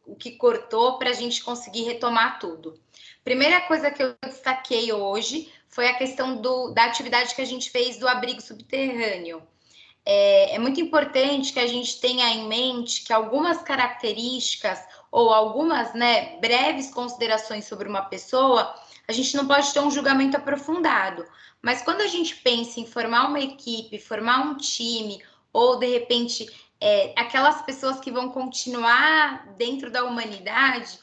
o que cortou para a gente conseguir retomar tudo. Primeira coisa que eu destaquei hoje foi a questão da atividade que a gente fez do abrigo subterrâneo. É muito importante que a gente tenha em mente que algumas características ou algumas, né, breves considerações sobre uma pessoa, a gente não pode ter um julgamento aprofundado. Mas quando a gente pensa em formar uma equipe, formar um time, ou de repente aquelas pessoas que vão continuar dentro da humanidade,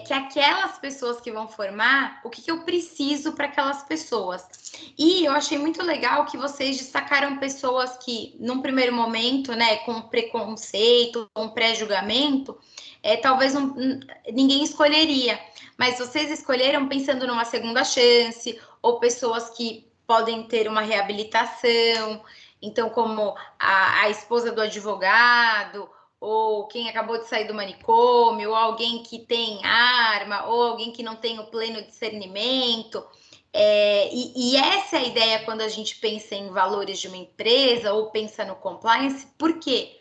que aquelas pessoas que vão formar, o que eu preciso para aquelas pessoas. E eu achei muito legal que vocês destacaram pessoas que, num primeiro momento, né, com preconceito, com pré-julgamento, talvez ninguém escolheria, mas vocês escolheram pensando numa segunda chance, ou pessoas que podem ter uma reabilitação, então, como a esposa do advogado, ou quem acabou de sair do manicômio, ou alguém que tem arma, ou alguém que não tem o pleno discernimento. E essa é a ideia quando a gente pensa em valores de uma empresa ou pensa no compliance, por quê?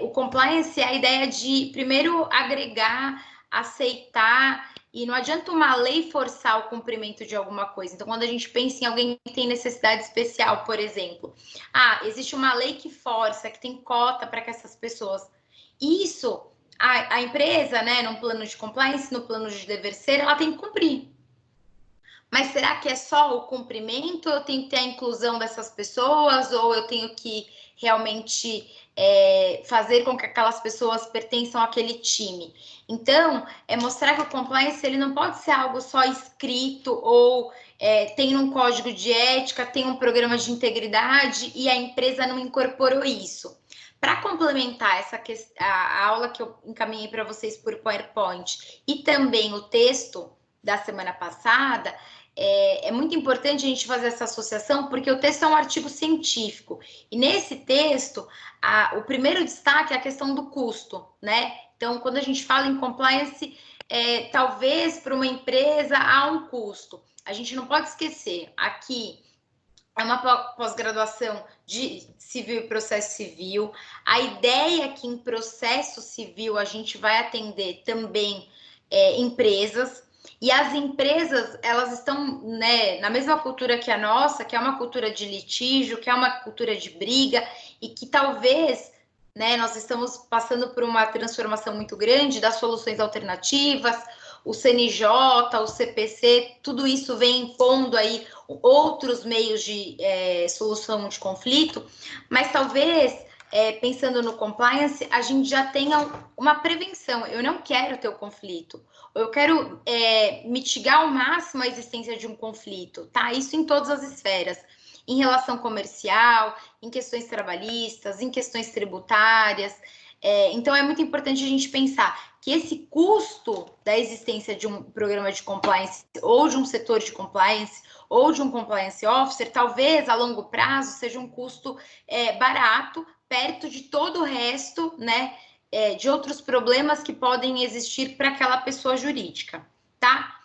O compliance é a ideia de, primeiro, agregar, aceitar, e não adianta uma lei forçar o cumprimento de alguma coisa. Então, quando a gente pensa em alguém que tem necessidade especial, por exemplo, existe uma lei que força, que tem cota para que essas pessoas... Isso, a empresa, né, no plano de compliance, no plano de dever ser, ela tem que cumprir. Mas será que é só o cumprimento? Eu tenho que ter a inclusão dessas pessoas? Ou eu tenho que realmente fazer com que aquelas pessoas pertençam àquele time? Então, é mostrar que o compliance ele não pode ser algo só escrito ou tem um código de ética, tem um programa de integridade e a empresa não incorporou isso. Para complementar a aula que eu encaminhei para vocês por PowerPoint e também o texto da semana passada, é muito importante a gente fazer essa associação, porque o texto é um artigo científico. E nesse texto, o primeiro destaque é a questão do custo, né? Então, quando a gente fala em compliance, talvez para uma empresa há um custo. A gente não pode esquecer, aqui é uma pós-graduação de civil e processo civil. A ideia é que em processo civil a gente vai atender também empresas. E as empresas, elas estão, né, na mesma cultura que a nossa, que é uma cultura de litígio, que é uma cultura de briga, e que talvez, né, nós estamos passando por uma transformação muito grande das soluções alternativas, o CNJ, o CPC, tudo isso vem impondo aí outros meios de solução de conflito, mas talvez, pensando no compliance, a gente já tenha uma prevenção. Eu não quero ter o conflito, eu quero mitigar ao máximo a existência de um conflito, tá? Isso em todas as esferas, em relação comercial, em questões trabalhistas, em questões tributárias. Então, é muito importante a gente pensar que esse custo da existência de um programa de compliance ou de um setor de compliance ou de um compliance officer, talvez a longo prazo seja um custo barato, perto de todo o resto, né, de outros problemas que podem existir para aquela pessoa jurídica, tá?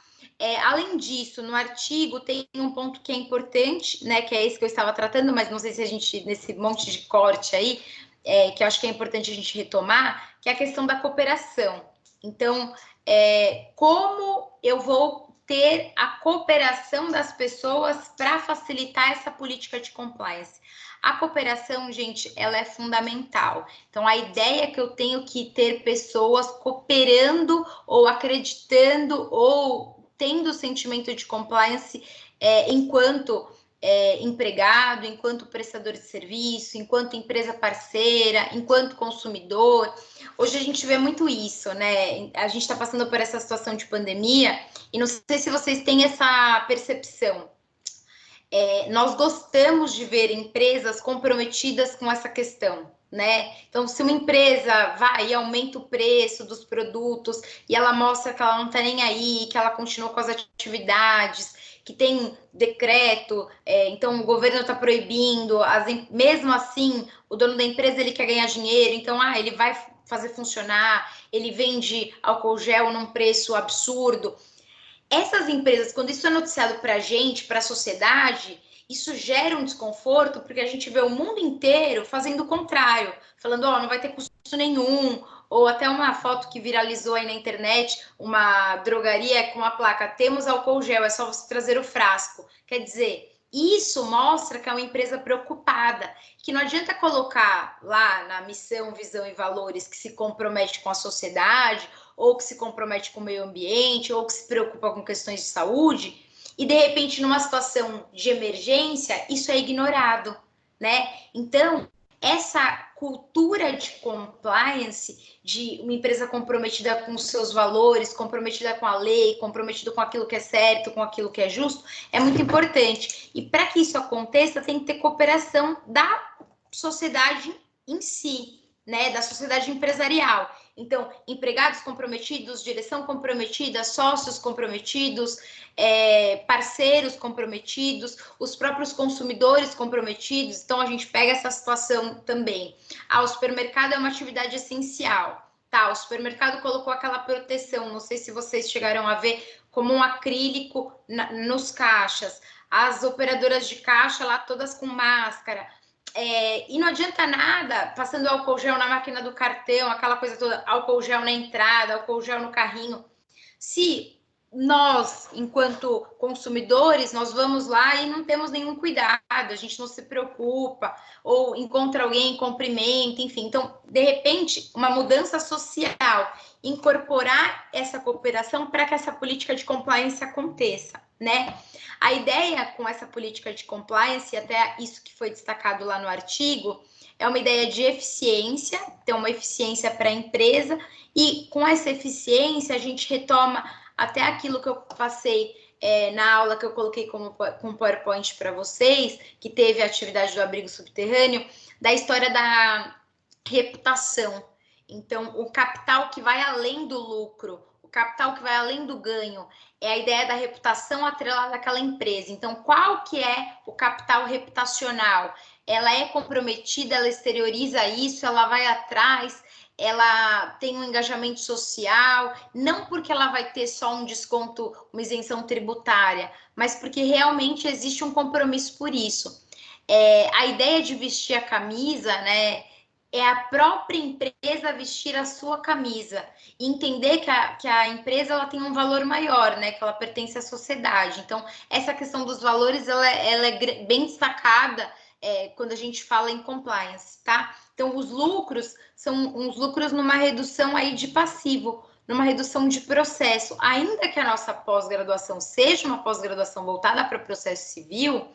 Além disso, no artigo tem um ponto que é importante, né, que é esse que eu estava tratando, mas não sei se a gente, nesse monte de corte aí, que eu acho que é importante a gente retomar, que é a questão da cooperação. Então, como eu vou ter a cooperação das pessoas para facilitar essa política de compliance? A cooperação, gente, ela é fundamental. Então, a ideia é que eu tenho que ter pessoas cooperando ou acreditando ou tendo o sentimento de compliance enquanto empregado, enquanto prestador de serviço, enquanto empresa parceira, enquanto consumidor. Hoje a gente vê muito isso, né? A gente está passando por essa situação de pandemia e não sei se vocês têm essa percepção. Nós gostamos de ver empresas comprometidas com essa questão, né? Então, se uma empresa vai e aumenta o preço dos produtos e ela mostra que ela não está nem aí, que ela continua com as atividades, que tem decreto, então o governo está proibindo, mesmo assim, o dono da empresa ele quer ganhar dinheiro, então ele vai fazer funcionar, ele vende álcool gel num preço absurdo. Essas empresas, quando isso é noticiado para a gente, para a sociedade, isso gera um desconforto, porque a gente vê o mundo inteiro fazendo o contrário, falando, não vai ter custo nenhum, ou até uma foto que viralizou aí na internet, uma drogaria com a placa "temos álcool gel, é só você trazer o frasco". Quer dizer, isso mostra que é uma empresa preocupada, que não adianta colocar lá na missão, visão e valores que se compromete com a sociedade, ou que se compromete com o meio ambiente, ou que se preocupa com questões de saúde, e de repente, numa situação de emergência, isso é ignorado, né? Então, essa cultura de compliance, de uma empresa comprometida com os seus valores, comprometida com a lei, comprometida com aquilo que é certo, com aquilo que é justo, é muito importante. E para que isso aconteça, tem que ter cooperação da sociedade em si, né, da sociedade empresarial. Então, empregados comprometidos, direção comprometida, sócios comprometidos, parceiros comprometidos, os próprios consumidores comprometidos. Então, a gente pega essa situação também. O supermercado é uma atividade essencial. Tá, o supermercado colocou aquela proteção, não sei se vocês chegaram a ver, como um acrílico nos caixas. As operadoras de caixa lá todas com máscara. E não adianta nada passando álcool gel na máquina do cartão, aquela coisa toda, álcool gel na entrada, álcool gel no carrinho. Se nós, enquanto consumidores, nós vamos lá e não temos nenhum cuidado, a gente não se preocupa, ou encontra alguém, cumprimenta, enfim. Então, de repente, uma mudança social, incorporar essa cooperação para que essa política de compliance aconteça, né? A ideia com essa política de compliance, até isso que foi destacado lá no artigo, é uma ideia de eficiência, então uma eficiência para a empresa, e com essa eficiência a gente retoma até aquilo que eu passei na aula que eu coloquei com PowerPoint para vocês, que teve a atividade do abrigo subterrâneo, da história da reputação. Então, o capital que vai além do lucro, o capital que vai além do ganho, é a ideia da reputação atrelada àquela empresa. Então, qual que é o capital reputacional? Ela é comprometida, ela exterioriza isso, ela vai atrás, ela tem um engajamento social, não porque ela vai ter só um desconto, uma isenção tributária, mas porque realmente existe um compromisso por isso. A ideia de vestir a camisa, né, é a própria empresa vestir a sua camisa e entender que a empresa ela tem um valor maior, né, que ela pertence à sociedade. Então, essa questão dos valores ela é bem destacada quando a gente fala em compliance, tá? Então, os lucros são uns lucros numa redução aí de passivo, numa redução de processo. Ainda que a nossa pós-graduação seja uma pós-graduação voltada para processo civil,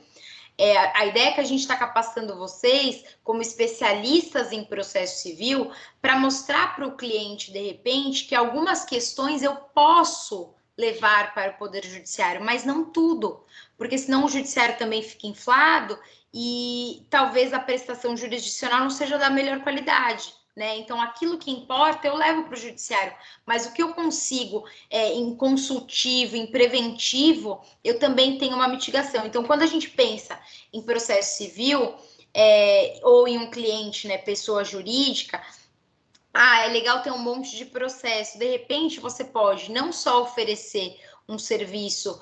a ideia é que a gente está capacitando vocês como especialistas em processo civil para mostrar para o cliente, de repente, que algumas questões eu posso levar para o Poder Judiciário, mas não tudo, porque senão o Judiciário também fica inflado e talvez a prestação jurisdicional não seja da melhor qualidade, né? Então, aquilo que importa eu levo para o Judiciário, mas o que eu consigo em consultivo, em preventivo, eu também tenho uma mitigação. Então, quando a gente pensa em processo civil ou em um cliente, né, pessoa jurídica, é legal ter um monte de processo. De repente, você pode não só oferecer um serviço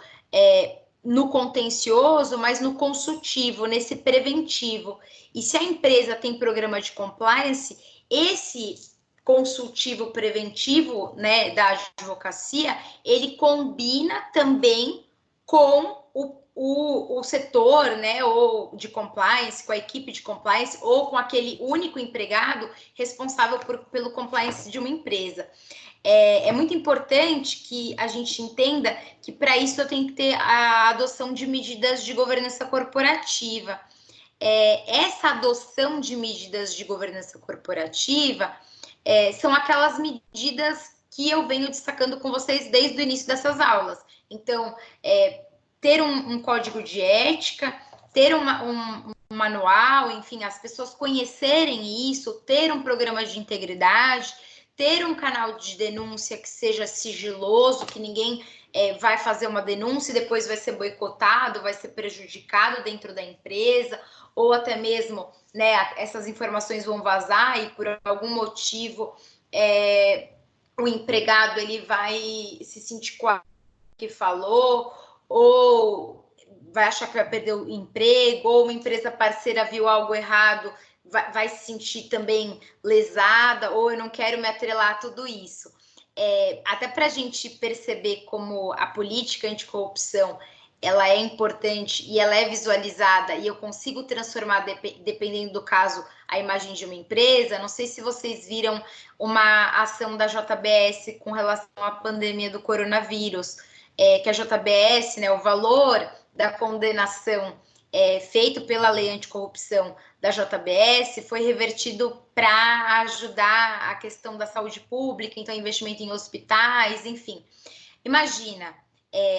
no contencioso, mas no consultivo, nesse preventivo. E se a empresa tem programa de compliance, esse consultivo preventivo, né, da advocacia, ele combina também com o setor, né, ou de compliance, com a equipe de compliance, ou com aquele único empregado responsável pelo compliance de uma empresa. É muito importante que a gente entenda que para isso eu tenho que ter a adoção de medidas de governança corporativa. Essa adoção de medidas de governança corporativa são aquelas medidas que eu venho destacando com vocês desde o início dessas aulas. Então, ter um código de ética, ter um manual, enfim, as pessoas conhecerem isso, ter um programa de integridade, ter um canal de denúncia que seja sigiloso, que ninguém vai fazer uma denúncia e depois vai ser boicotado, vai ser prejudicado dentro da empresa, ou até mesmo, né, essas informações vão vazar e por algum motivo o empregado ele vai se sentir com a que falou, ou vai achar que vai perder o emprego, ou uma empresa parceira viu algo errado vai se sentir também lesada, ou eu não quero me atrelar a tudo isso. Até para a gente perceber como a política anticorrupção ela é importante e ela é visualizada e eu consigo transformar, dependendo do caso, a imagem de uma empresa. Não sei se vocês viram uma ação da JBS com relação à pandemia do coronavírus, que a JBS, né, o valor da condenação feito pela lei anticorrupção da JBS foi revertido para ajudar a questão da saúde pública, então investimento em hospitais, enfim. Imagina,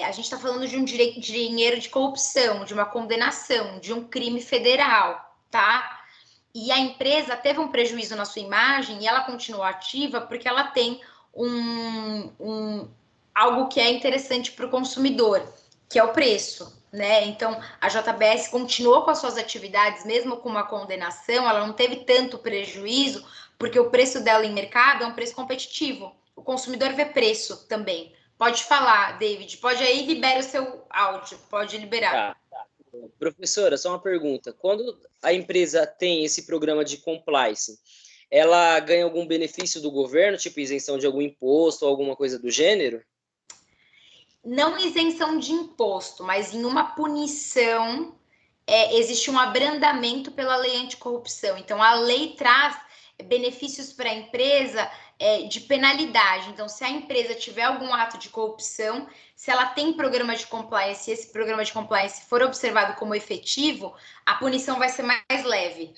a gente está falando de um dinheiro de corrupção, de uma condenação, de um crime federal, tá? E a empresa teve um prejuízo na sua imagem e ela continuou ativa porque ela tem algo que é interessante para o consumidor, que é o preço, né? Então, a JBS continuou com as suas atividades, mesmo com uma condenação, ela não teve tanto prejuízo, porque o preço dela em mercado é um preço competitivo. O consumidor vê preço também. Pode falar, David. Pode aí, libera o seu áudio. Pode liberar. Tá. Professora, só uma pergunta. Quando a empresa tem esse programa de compliance, ela ganha algum benefício do governo, tipo isenção de algum imposto ou alguma coisa do gênero? Não isenção de imposto, mas em uma punição, existe um abrandamento pela lei anticorrupção. Então, a lei traz benefícios para a empresa de penalidade. Então, se a empresa tiver algum ato de corrupção, se ela tem programa de compliance, se esse programa de compliance for observado como efetivo, a punição vai ser mais leve.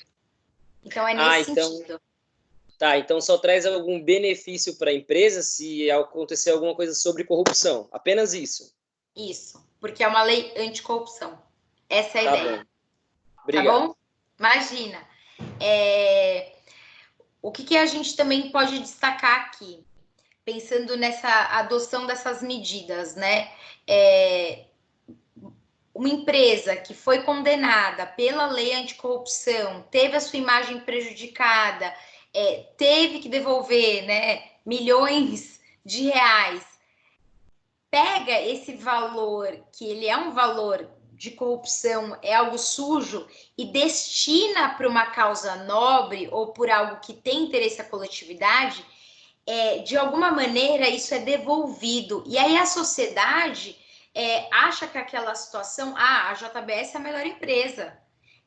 Então, é nesse sentido. Tá, então só traz algum benefício para a empresa se acontecer alguma coisa sobre corrupção. Apenas isso. Isso, porque é uma lei anticorrupção. Essa é a ideia. Bom. Obrigado. Tá bom? Imagina. O que a gente também pode destacar aqui, pensando nessa adoção dessas medidas, né? Uma empresa que foi condenada pela lei anticorrupção, teve a sua imagem prejudicada, teve que devolver, né, milhões de reais, pega esse valor, que ele é um valor de corrupção, é algo sujo, e destina para uma causa nobre ou por algo que tem interesse à coletividade, de alguma maneira isso é devolvido. E aí a sociedade acha que aquela situação, a JBS é a melhor empresa.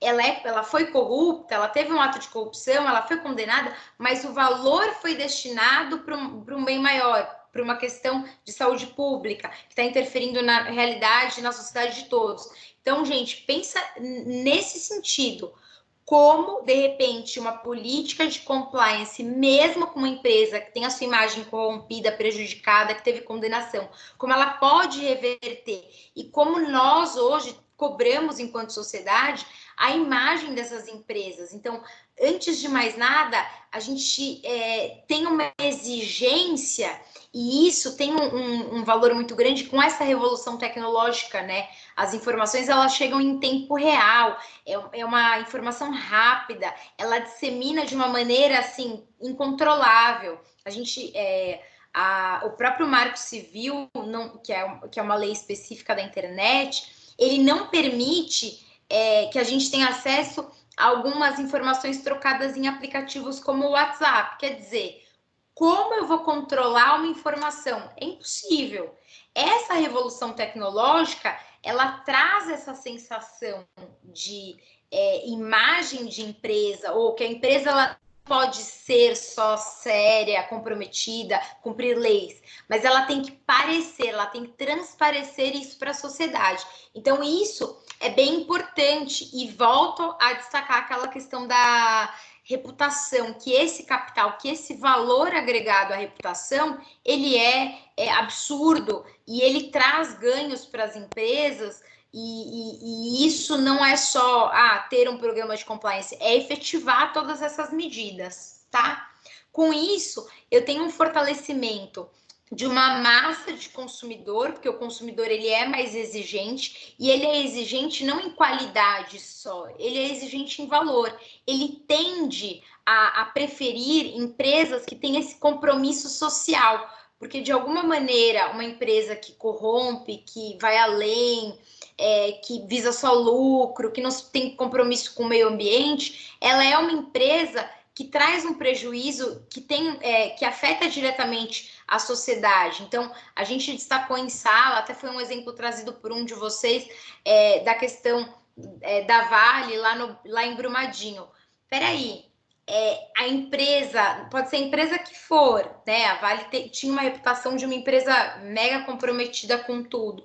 Ela foi corrupta, ela teve um ato de corrupção, ela foi condenada, mas o valor foi destinado para um bem maior, para uma questão de saúde pública, que está interferindo na realidade, na sociedade de todos. Então, gente, pensa nesse sentido. Como, de repente, uma política de compliance, mesmo com uma empresa que tem a sua imagem corrompida, prejudicada, que teve condenação, como ela pode reverter e como nós hoje cobramos enquanto sociedade a imagem dessas empresas. Então, antes de mais nada, a gente tem uma exigência e isso tem um valor muito grande com essa revolução tecnológica, né? As informações, elas chegam em tempo real, é uma informação rápida, ela dissemina de uma maneira, assim, incontrolável. A gente, o próprio Marco Civil, que é uma lei específica da internet, ele não permite que a gente tenha acesso a algumas informações trocadas em aplicativos como o WhatsApp. Quer dizer, como eu vou controlar uma informação? É impossível. Essa revolução tecnológica, ela traz essa sensação de imagem de empresa, ou que a empresa ela pode ser só séria, comprometida, cumprir leis, mas ela tem que parecer, ela tem que transparecer isso para a sociedade. Então, isso é bem importante e volto a destacar aquela questão da reputação, que esse capital, que esse valor agregado à reputação, ele é absurdo e ele traz ganhos para as empresas e isso não é só ter um programa de compliance, é efetivar todas essas medidas, tá? Com isso, eu tenho um fortalecimento de uma massa de consumidor, porque o consumidor ele é mais exigente, e ele é exigente não em qualidade só, ele é exigente em valor. Ele tende a preferir empresas que têm esse compromisso social, porque de alguma maneira uma empresa que corrompe, que vai além, que visa só lucro, que não tem compromisso com o meio ambiente, ela é uma empresa que traz um prejuízo que afeta diretamente a sociedade. Então, a gente destacou em sala, até foi um exemplo trazido por um de vocês, da questão da Vale lá em Brumadinho. Peraí, a empresa, pode ser a empresa que for, né? A Vale tinha uma reputação de uma empresa mega comprometida com tudo.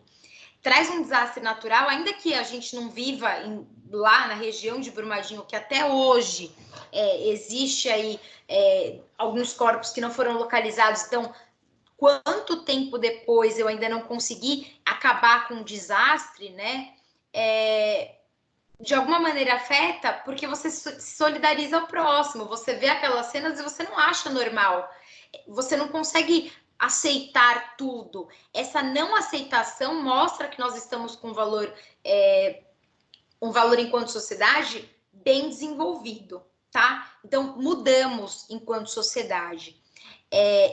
Traz um desastre natural, ainda que a gente não viva lá na região de Brumadinho, que até hoje existe aí alguns corpos que não foram localizados. Então, quanto tempo depois eu ainda não consegui acabar com o desastre, né? De alguma maneira afeta, porque você se solidariza ao próximo, você vê aquelas cenas e você não acha normal, você não consegue aceitar tudo. Essa não aceitação mostra que nós estamos com um valor enquanto sociedade bem desenvolvido, tá? Então, mudamos enquanto sociedade.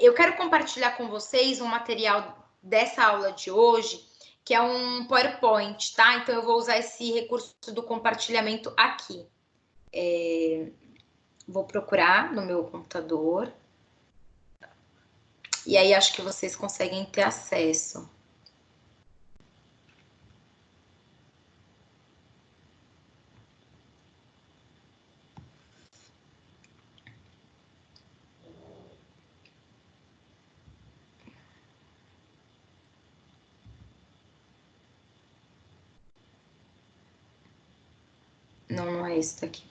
Eu quero compartilhar com vocês um material dessa aula de hoje, que é um PowerPoint, tá? Então, eu vou usar esse recurso do compartilhamento aqui. Vou procurar no meu computador. E aí, acho que vocês conseguem ter acesso. Não é esse daqui.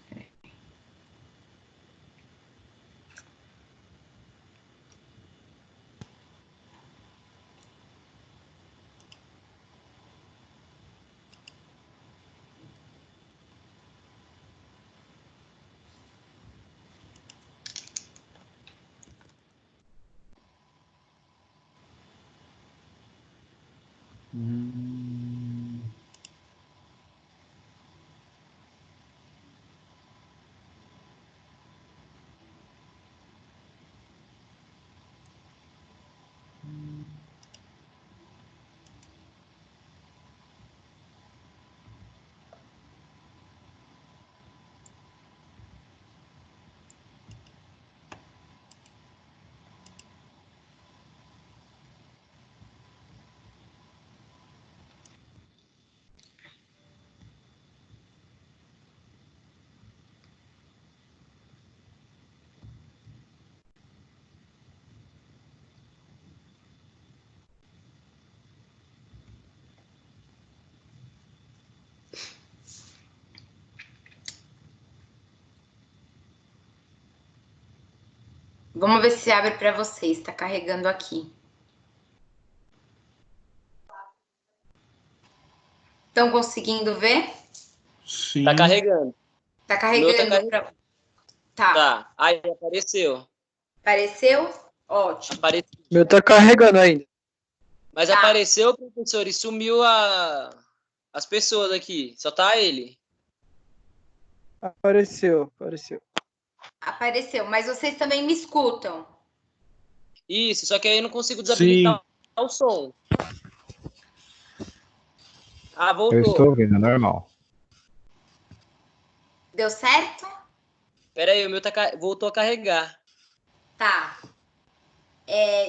Vamos ver se abre para vocês. Está carregando aqui. Estão conseguindo ver? Sim. Tá carregando. Tá carregando. Tá. Aí apareceu. Apareceu? Ótimo. Apareceu. Meu tá carregando ainda. Mas apareceu, professor, e sumiu as pessoas aqui. Só tá ele. Apareceu. Apareceu, mas vocês também me escutam. Isso, só que aí eu não consigo desabilitar o som. Voltou. Eu estou ouvindo, é normal. Deu certo? Pera aí, o meu voltou a carregar. Tá.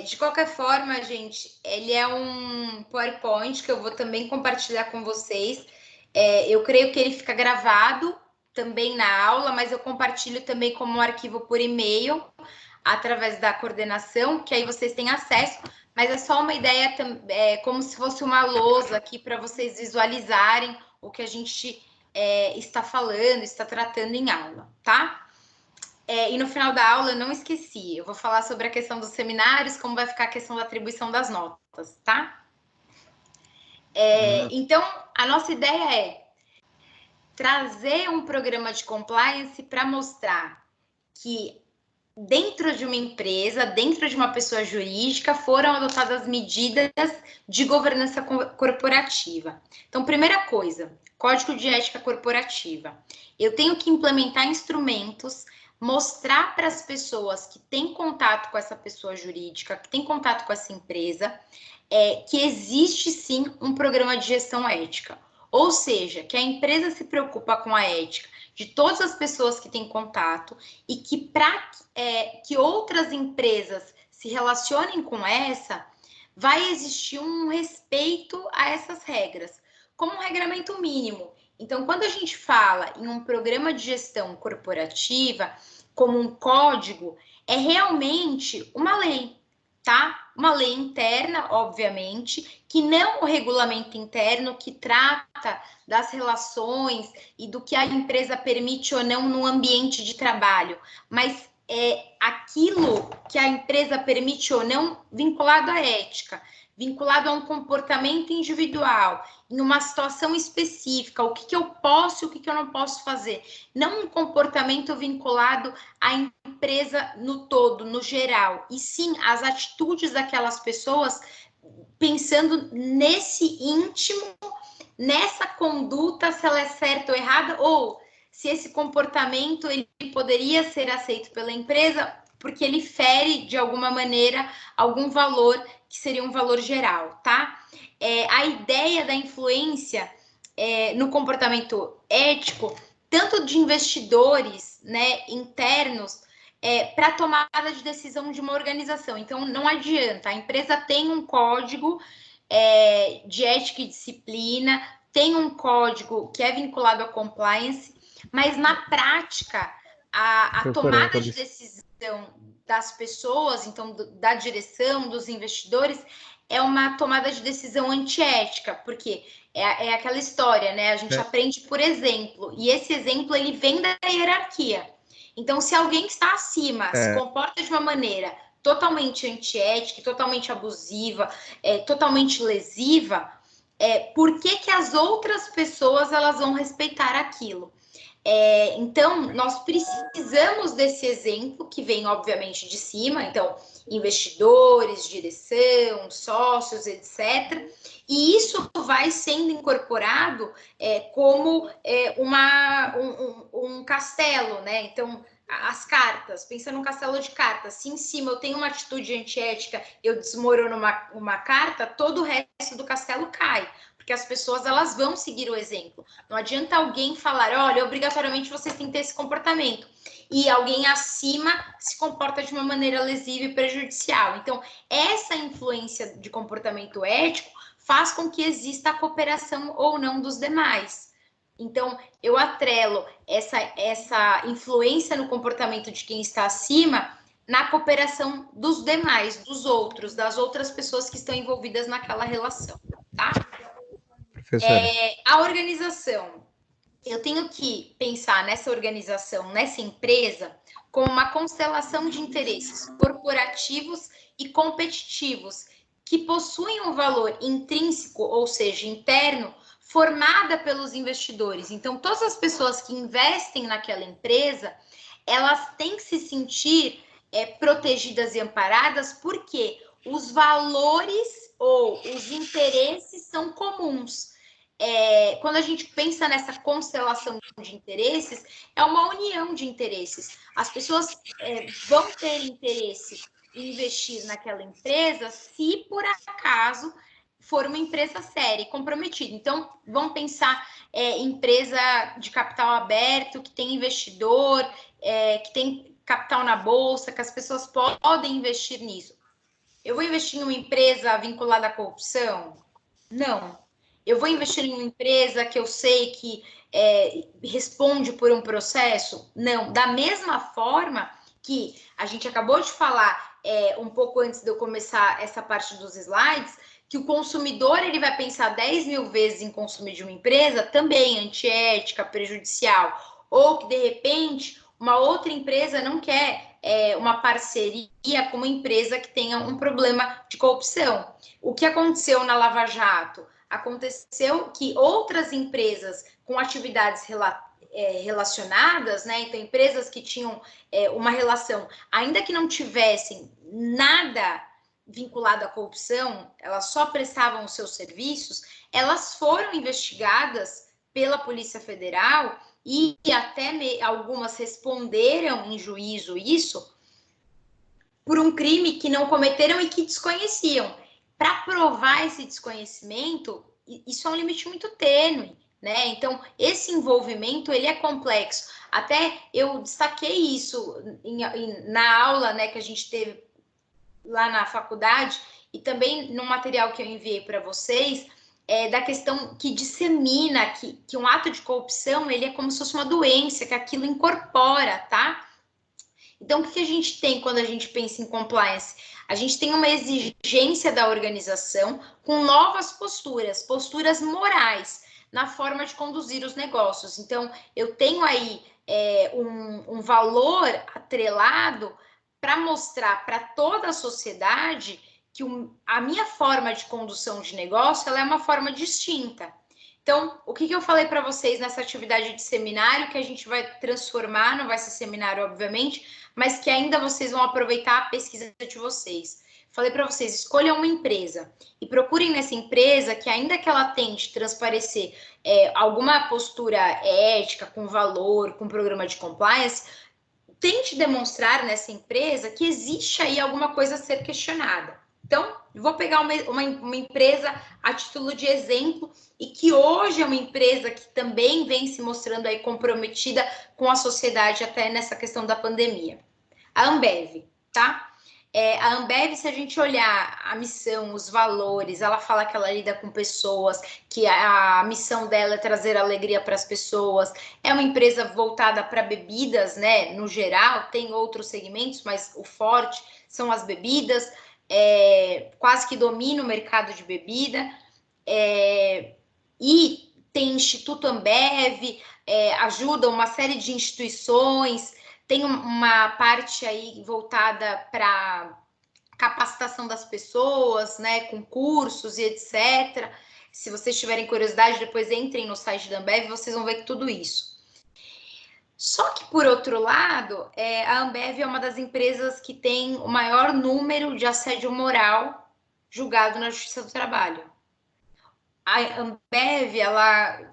De qualquer forma, gente, ele é um PowerPoint que eu vou também compartilhar com vocês. Eu creio que ele fica gravado também na aula, mas eu compartilho também como um arquivo por e-mail, através da coordenação, que aí vocês têm acesso, mas é só uma ideia, como se fosse uma lousa aqui para vocês visualizarem o que a gente está falando, está tratando em aula, tá? E no final da aula, eu não esqueci, eu vou falar sobre a questão dos seminários, como vai ficar a questão da atribuição das notas, tá? Então, a nossa ideia é trazer um programa de compliance para mostrar que dentro de uma empresa, dentro de uma pessoa jurídica, foram adotadas medidas de governança corporativa. Então, primeira coisa, Código de Ética Corporativa. Eu tenho que implementar instrumentos mostrar para as pessoas que têm contato com essa pessoa jurídica, que têm contato com essa empresa, que existe sim um programa de gestão ética. Ou seja, que a empresa se preocupa com a ética de todas as pessoas que têm contato e que para que outras empresas se relacionem com essa, vai existir um respeito a essas regras, como um regramento mínimo. Então, quando a gente fala em um programa de gestão corporativa, como um código, é realmente uma lei, tá? Uma lei interna, obviamente, que não o regulamento interno que trata das relações e do que a empresa permite ou não no ambiente de trabalho, mas é aquilo que a empresa permite ou não vinculado à ética, vinculado a um comportamento individual, em uma situação específica, o que eu posso e o que eu não posso fazer. Não um comportamento vinculado à empresa no todo, no geral, e sim as atitudes daquelas pessoas pensando nesse íntimo, nessa conduta, se ela é certa ou errada, ou se esse comportamento ele poderia ser aceito pela empresa porque ele fere, de alguma maneira, algum valor que seria um valor geral, tá? A ideia da influência no comportamento ético, tanto de investidores, né, internos, para a tomada de decisão de uma organização. Então, não adianta, a empresa tem um código de ética e disciplina, tem um código que é vinculado à compliance, mas na prática, a tomada de decisão das pessoas, então da direção, dos investidores, é uma tomada de decisão antiética, porque é aquela história, né? A gente aprende por exemplo, e esse exemplo ele vem da hierarquia. Então, se alguém que está acima se comporta de uma maneira totalmente antiética, totalmente abusiva, totalmente lesiva, por que as outras pessoas elas vão respeitar aquilo? Então, nós precisamos desse exemplo que vem, obviamente, de cima, então, investidores, direção, sócios, etc. E isso vai sendo incorporado como um castelo, né? Então, as cartas, pensa num castelo de cartas, se em cima eu tenho uma atitude antiética, eu desmorono uma carta, todo o resto do castelo cai. Porque as pessoas elas vão seguir o exemplo. Não adianta alguém falar, olha, obrigatoriamente vocês têm que ter esse comportamento. E alguém acima se comporta de uma maneira lesiva e prejudicial. Então, essa influência de comportamento ético faz com que exista a cooperação ou não dos demais. Então, eu atrelo essa influência no comportamento de quem está acima na cooperação dos demais, dos outros, das outras pessoas que estão envolvidas naquela relação, tá? A organização. Eu tenho que pensar nessa organização, nessa empresa, como uma constelação de interesses corporativos e competitivos que possuem um valor intrínseco, ou seja, interno, formada pelos investidores. Então, todas as pessoas que investem naquela empresa, elas têm que se sentir protegidas e amparadas, porque os valores ou os interesses são comuns. Quando a gente pensa nessa constelação de interesses, é uma união de interesses. As pessoas vão ter interesse em investir naquela empresa se por acaso for uma empresa séria e comprometida. Então, vamos pensar empresa de capital aberto, que tem investidor, que tem capital na bolsa, que as pessoas podem investir nisso. Eu vou investir em uma empresa vinculada à corrupção? Não. Eu vou investir em uma empresa que eu sei que responde por um processo? Não. Da mesma forma que a gente acabou de falar um pouco antes de eu começar essa parte dos slides, que o consumidor ele vai pensar 10 mil vezes em consumir de uma empresa, também antiética, prejudicial, ou que de repente uma outra empresa não quer uma parceria com uma empresa que tenha um problema de corrupção. O que aconteceu na Lava Jato? Aconteceu que outras empresas com atividades relacionadas, né? Então, empresas que tinham uma relação, ainda que não tivessem nada vinculado à corrupção, elas só prestavam os seus serviços, elas foram investigadas pela Polícia Federal e até algumas responderam em juízo isso, por um crime que não cometeram e que desconheciam. Para provar esse desconhecimento, isso é um limite muito tênue, né? Então, esse envolvimento, ele é complexo. Até eu destaquei isso na aula, né, que a gente teve lá na faculdade, e também no material que eu enviei para vocês, da questão que dissemina que um ato de corrupção, ele é como se fosse uma doença, que aquilo incorpora, tá? Então, o que a gente tem quando a gente pensa em compliance? A gente tem uma exigência da organização com novas posturas morais na forma de conduzir os negócios. Então, eu tenho aí um valor atrelado para mostrar para toda a sociedade que a minha forma de condução de negócio ela é uma forma distinta. Então, o que eu falei para vocês nessa atividade de seminário, que a gente vai transformar, não vai ser seminário, obviamente, mas que ainda vocês vão aproveitar a pesquisa de vocês. Falei para vocês, escolham uma empresa e procurem nessa empresa que, ainda que ela tente transparecer alguma postura ética, com valor, com programa de compliance, tente demonstrar nessa empresa que existe aí alguma coisa a ser questionada. Então, vou pegar uma empresa a título de exemplo e que hoje é uma empresa que também vem se mostrando aí comprometida com a sociedade até nessa questão da pandemia. A Ambev, tá? A Ambev, se a gente olhar a missão, os valores, ela fala que ela lida com pessoas, que a missão dela é trazer alegria para as pessoas. É uma empresa voltada para bebidas, né? No geral, tem outros segmentos, mas o forte são as bebidas. Quase que domina o mercado de bebida. E tem Instituto Ambev, ajuda uma série de instituições. Tem uma parte aí voltada para capacitação das pessoas, né, com cursos e etc. Se vocês tiverem curiosidade, depois entrem no site da Ambev, vocês vão ver tudo isso. Só que, por outro lado, a Ambev é uma das empresas que tem o maior número de assédio moral julgado na Justiça do Trabalho. A Ambev, ela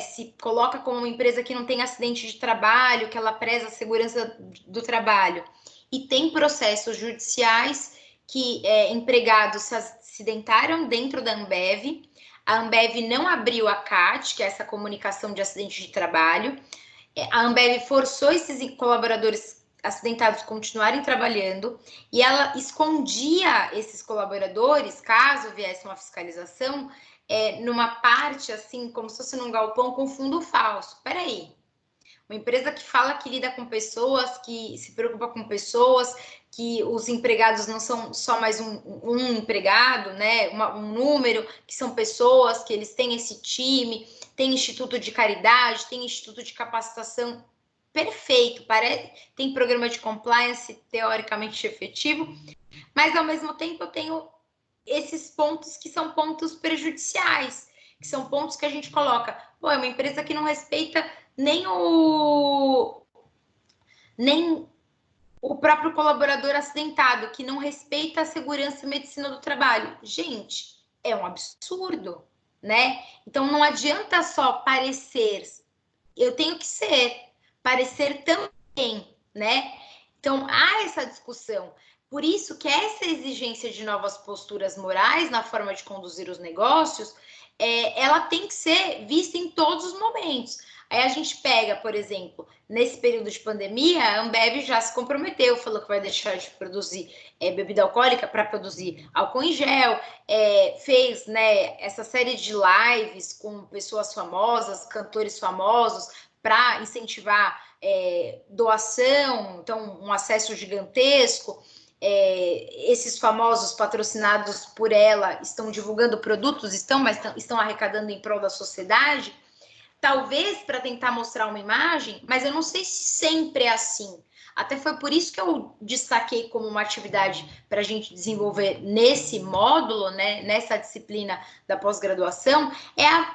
se coloca como uma empresa que não tem acidente de trabalho, que ela preza a segurança do trabalho. E tem processos judiciais que empregados se acidentaram dentro da Ambev. A Ambev não abriu a CAT, que é essa comunicação de acidente de trabalho. A Ambev forçou esses colaboradores acidentados continuarem trabalhando e ela escondia esses colaboradores, caso viesse uma fiscalização, numa parte, assim, como se fosse num galpão com fundo falso. Peraí, uma empresa que fala que lida com pessoas, que se preocupa com pessoas, que os empregados não são só mais um empregado, né? Um número, que são pessoas, que eles têm esse time, tem instituto de caridade, tem instituto de capacitação, perfeito, tem programa de compliance teoricamente efetivo, mas ao mesmo tempo eu tenho esses pontos que são pontos prejudiciais, que são pontos que a gente coloca, é uma empresa que não respeita nem o próprio colaborador acidentado, que não respeita a segurança e medicina do trabalho. Gente, é um absurdo, né? Então não adianta só parecer, eu tenho que parecer também, né? Então há essa discussão. Por isso que essa exigência de novas posturas morais na forma de conduzir os negócios, ela tem que ser vista em todos os momentos. Aí a gente pega, por exemplo, nesse período de pandemia, a Ambev já se comprometeu, falou que vai deixar de produzir bebida alcoólica para produzir álcool em gel, fez, né, essa série de lives com pessoas famosas, cantores famosos, para incentivar doação, então um acesso gigantesco. Esses famosos patrocinados por ela estão divulgando produtos, mas estão arrecadando em prol da sociedade, talvez para tentar mostrar uma imagem, mas eu não sei se sempre é assim. Até foi por isso que eu destaquei como uma atividade para a gente desenvolver nesse módulo, né, nessa disciplina da pós-graduação,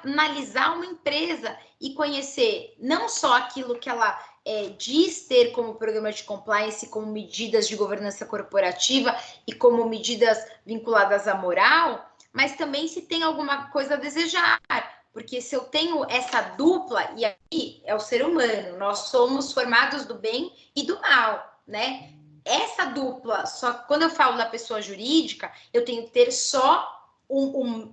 analisar uma empresa e conhecer não só aquilo que ela diz ter como programa de compliance, como medidas de governança corporativa e como medidas vinculadas à moral, mas também se tem alguma coisa a desejar. Porque se eu tenho essa dupla, e aí é o ser humano, nós somos formados do bem e do mal, né? Essa dupla, só que quando eu falo da pessoa jurídica, eu tenho que ter só um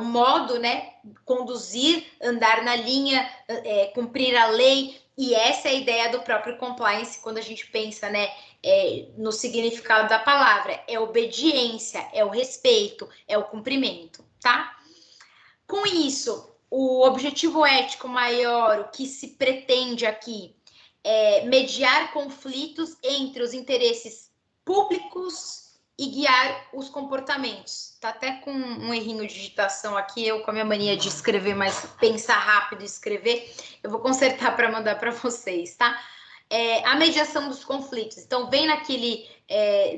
modo, né? Conduzir, andar na linha, cumprir a lei, e essa é a ideia do próprio compliance, quando a gente pensa, né, no significado da palavra, é obediência, é o respeito, é o cumprimento, tá? Com isso, o objetivo ético maior, o que se pretende aqui, é mediar conflitos entre os interesses públicos e guiar os comportamentos. Tá até com um errinho de digitação aqui, eu com a minha mania de escrever, mas pensar rápido e escrever, eu vou consertar para mandar para vocês, tá? A mediação dos conflitos. Então, vem naquele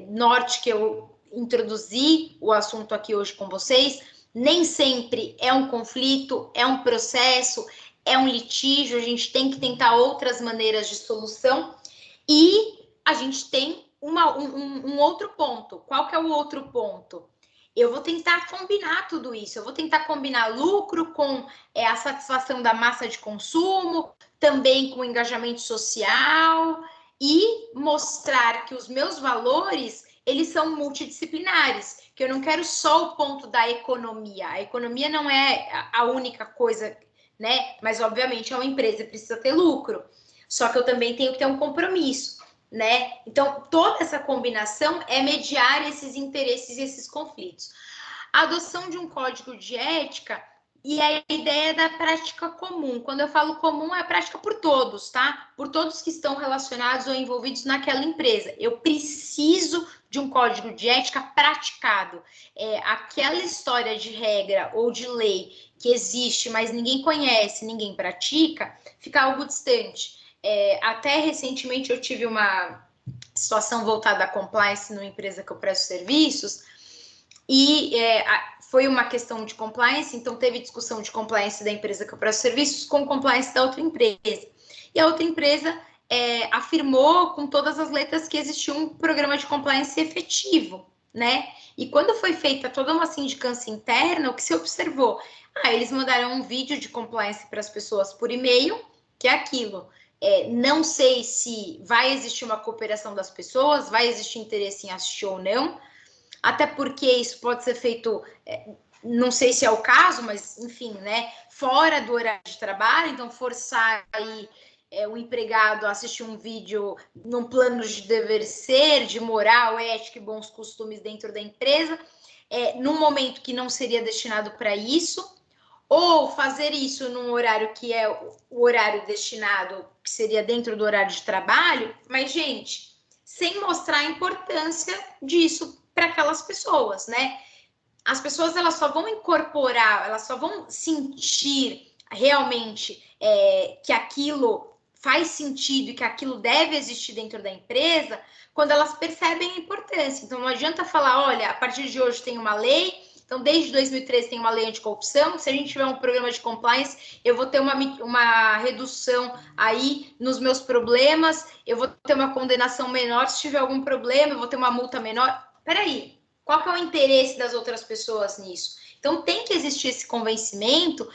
norte que eu introduzi o assunto aqui hoje com vocês. Nem sempre é um conflito, é um processo, é um litígio, a gente tem que tentar outras maneiras de solução, e a gente tem um outro ponto. Qual que é o outro ponto? Eu vou tentar combinar tudo isso, eu vou tentar combinar lucro com a satisfação da massa de consumo, também com o engajamento social, e mostrar que os meus valores, eles são multidisciplinares, que eu não quero só o ponto da economia. A economia não é a única coisa, né? Mas, obviamente, é uma empresa, precisa ter lucro. Só que eu também tenho que ter um compromisso, né? Então, toda essa combinação é mediar esses interesses e esses conflitos. A adoção de um código de ética e a ideia da prática comum. Quando eu falo comum, é a prática por todos, tá? Por todos que estão relacionados ou envolvidos naquela empresa. Eu preciso de um código de ética praticado. Aquela história de regra ou de lei que existe, mas ninguém conhece, ninguém pratica, fica algo distante. Até recentemente eu tive uma situação voltada à compliance numa empresa que eu presto serviços, e foi uma questão de compliance, então teve discussão de compliance da empresa que eu presto serviços com compliance da outra empresa. E a outra empresa afirmou com todas as letras que existia um programa de compliance efetivo, né? E quando foi feita toda uma sindicância interna, o que se observou? Eles mandaram um vídeo de compliance para as pessoas por e-mail, que é aquilo. Não sei se vai existir uma cooperação das pessoas, vai existir interesse em assistir ou não, até porque isso pode ser feito, não sei se é o caso, mas enfim, né, fora do horário de trabalho, então forçar aí o empregado a assistir um vídeo num plano de dever ser, de moral, ética e bons costumes dentro da empresa, num momento que não seria destinado para isso, ou fazer isso num horário que é o horário destinado, que seria dentro do horário de trabalho, mas, gente, sem mostrar a importância disso para aquelas pessoas, né? As pessoas, elas só vão incorporar, elas só vão sentir realmente que aquilo faz sentido e que aquilo deve existir dentro da empresa quando elas percebem a importância. Então, não adianta falar, olha, a partir de hoje tem uma lei, então desde 2013 tem uma lei anticorrupção, se a gente tiver um programa de compliance, eu vou ter uma redução aí nos meus problemas, eu vou ter uma condenação menor se tiver algum problema, eu vou ter uma multa menor. Peraí, qual que é o interesse das outras pessoas nisso? Então, tem que existir esse convencimento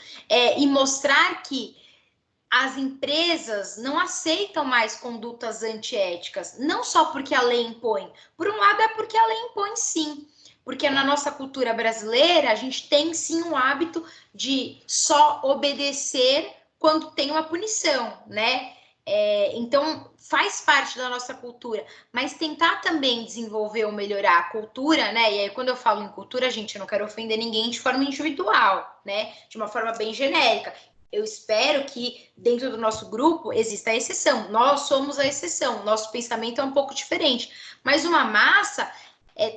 e mostrar que as empresas não aceitam mais condutas antiéticas, não só porque a lei impõe. Por um lado, é porque a lei impõe, sim. Porque na nossa cultura brasileira, a gente tem, sim, um hábito de só obedecer quando tem uma punição, né? Então, faz parte da nossa cultura, mas tentar também desenvolver ou melhorar a cultura, né? E aí, quando eu falo em cultura, gente, eu não quero ofender ninguém de forma individual, né? De uma forma bem genérica. Eu espero que dentro do nosso grupo exista a exceção. Nós somos a exceção, nosso pensamento é um pouco diferente. Mas uma massa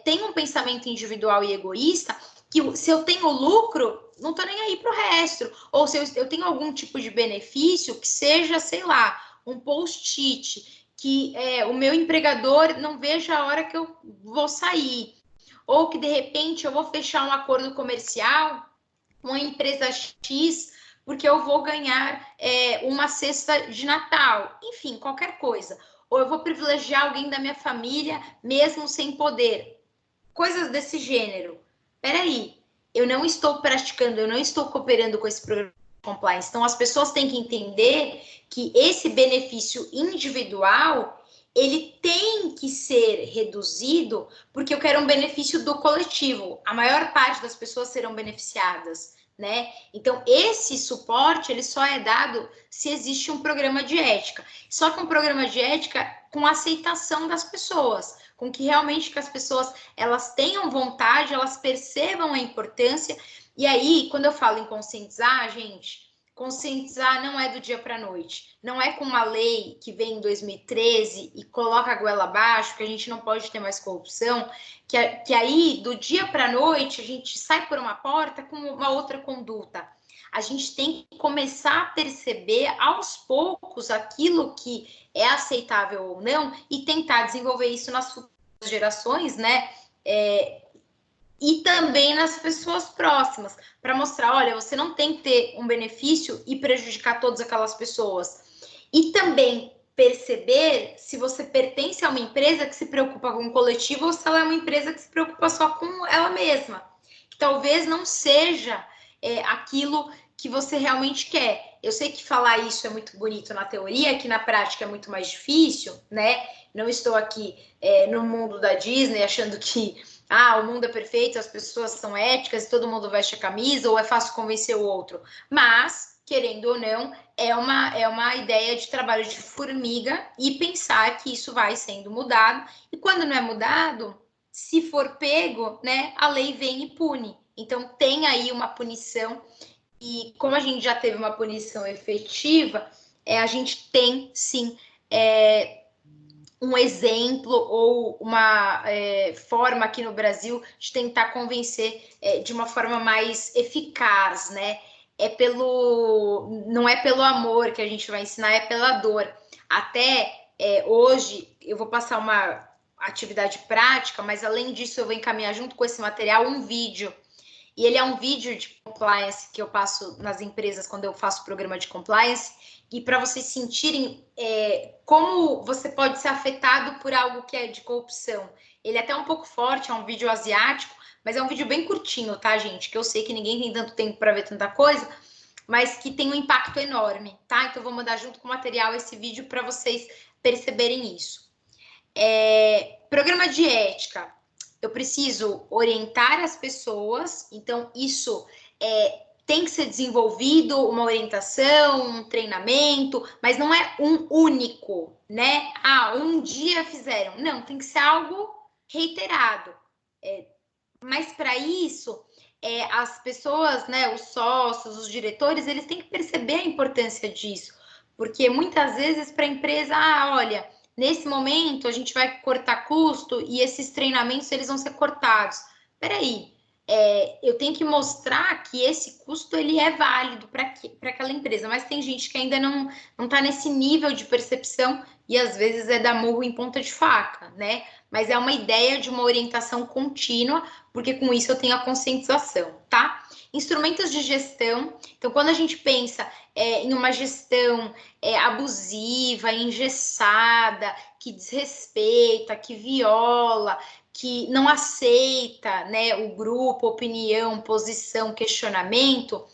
tem um pensamento individual e egoísta que se eu tenho lucro, não tô nem aí pro resto. Ou se eu tenho algum tipo de benefício que seja, sei lá, um post-it, que o meu empregador não veja a hora que eu vou sair, ou que de repente eu vou fechar um acordo comercial com a empresa X, porque eu vou ganhar uma cesta de Natal, enfim, qualquer coisa. Ou eu vou privilegiar alguém da minha família, mesmo sem poder. Coisas desse gênero. Peraí, eu não estou praticando, eu não estou cooperando com esse programa compliance. Então, as pessoas têm que entender que esse benefício individual, ele tem que ser reduzido porque eu quero um benefício do coletivo. A maior parte das pessoas serão beneficiadas, né? Então, esse suporte, ele só é dado se existe um programa de ética. Só que um programa de ética com aceitação das pessoas, com que realmente que as pessoas, elas tenham vontade, elas percebam a importância. E aí, quando eu falo em conscientizar, gente, conscientizar não é do dia para a noite. Não é com uma lei que vem em 2013 e coloca a goela abaixo, que a gente não pode ter mais corrupção, que aí, do dia para a noite, a gente sai por uma porta com uma outra conduta. A gente tem que começar a perceber, aos poucos, aquilo que é aceitável ou não e tentar desenvolver isso nas futuras gerações, né? E também nas pessoas próximas, para mostrar, olha, você não tem que ter um benefício e prejudicar todas aquelas pessoas. E também perceber se você pertence a uma empresa que se preocupa com o coletivo ou se ela é uma empresa que se preocupa só com ela mesma. Que talvez não seja aquilo que você realmente quer. Eu sei que falar isso é muito bonito na teoria, que na prática é muito mais difícil, né? Não estou aqui no mundo da Disney achando que o mundo é perfeito, as pessoas são éticas e todo mundo veste a camisa, ou é fácil convencer o outro. Mas, querendo ou não, é uma ideia de trabalho de formiga e pensar que isso vai sendo mudado. E quando não é mudado, se for pego, né, a lei vem e pune. Então, tem aí uma punição. E como a gente já teve uma punição efetiva, a gente tem, sim, um exemplo ou uma forma aqui no Brasil de tentar convencer de uma forma mais eficaz, né? Não é pelo amor que a gente vai ensinar, é pela dor. Até hoje, eu vou passar uma atividade prática, mas além disso eu vou encaminhar junto com esse material um vídeo. E ele é um vídeo de compliance que eu passo nas empresas quando eu faço programa de compliance, e para vocês sentirem como você pode ser afetado por algo que é de corrupção. Ele é até um pouco forte, é um vídeo asiático, mas é um vídeo bem curtinho, tá, gente? Que eu sei que ninguém tem tanto tempo para ver tanta coisa, mas que tem um impacto enorme, tá? Então, eu vou mandar junto com o material esse vídeo para vocês perceberem isso. Programa de ética. Eu preciso orientar as pessoas, então isso tem que ser desenvolvido, uma orientação, um treinamento, mas não é um único, né? Um dia fizeram. Não, tem que ser algo reiterado. Mas para isso, as pessoas, né, os sócios, os diretores, eles têm que perceber a importância disso, porque muitas vezes para a empresa, olha, nesse momento a gente vai cortar custo e esses treinamentos eles vão ser cortados. Peraí, eu tenho que mostrar que esse custo ele é válido para aquela empresa, mas tem gente que ainda não está nesse nível de percepção e às vezes dá murro em ponta de faca, né? Mas é uma ideia de uma orientação contínua, porque com isso eu tenho a conscientização, tá? Instrumentos de gestão. Então, quando a gente pensa em uma gestão abusiva, engessada, que desrespeita, que viola, que não aceita, né, o grupo, opinião, posição, questionamento,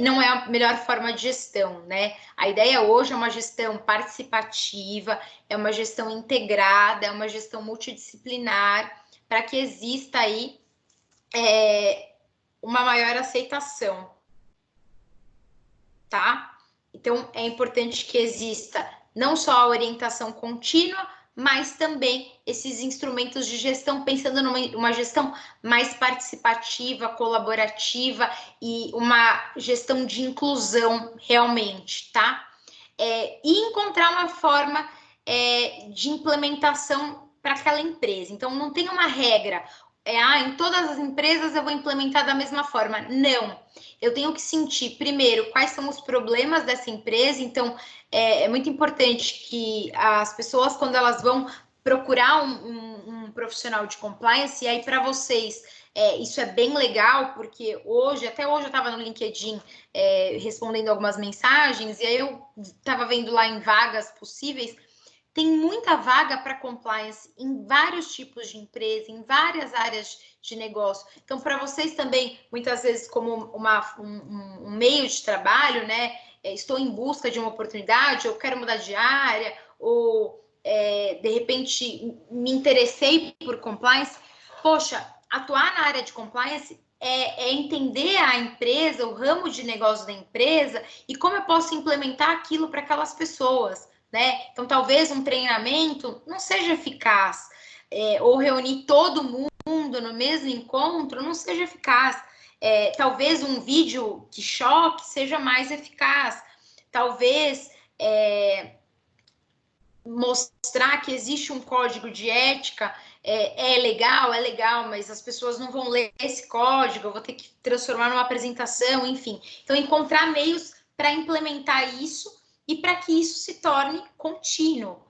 não é a melhor forma de gestão, né? A ideia hoje é uma gestão participativa, é uma gestão integrada, é uma gestão multidisciplinar, para que exista aí uma maior aceitação, tá? Então, é importante que exista não só a orientação contínua, mas também esses instrumentos de gestão, pensando numa gestão mais participativa, colaborativa e uma gestão de inclusão realmente, tá? E encontrar uma forma de implementação para aquela empresa. Então, não tem uma regra. Em todas as empresas eu vou implementar da mesma forma. Não. Eu tenho que sentir, primeiro, quais são os problemas dessa empresa. Então, é muito importante que as pessoas, quando elas vão procurar um profissional de compliance, e aí para vocês, isso é bem legal, porque até hoje eu estava no LinkedIn respondendo algumas mensagens, e aí eu estava vendo lá em vagas possíveis, tem muita vaga para compliance em vários tipos de empresa, em várias áreas de negócio. Então, para vocês também, muitas vezes, como um meio de trabalho, né? Estou em busca de uma oportunidade, eu quero mudar de área, ou de repente me interessei por compliance. Poxa, atuar na área de compliance é entender a empresa, o ramo de negócio da empresa e como eu posso implementar aquilo para aquelas pessoas, né? Então, talvez um treinamento não seja eficaz, ou reunir todo mundo no mesmo encontro não seja eficaz. Talvez um vídeo que choque seja mais eficaz. Talvez mostrar que existe um código de ética é legal, mas as pessoas não vão ler esse código, eu vou ter que transformar numa apresentação, enfim. Então, encontrar meios para implementar isso e para que isso se torne contínuo.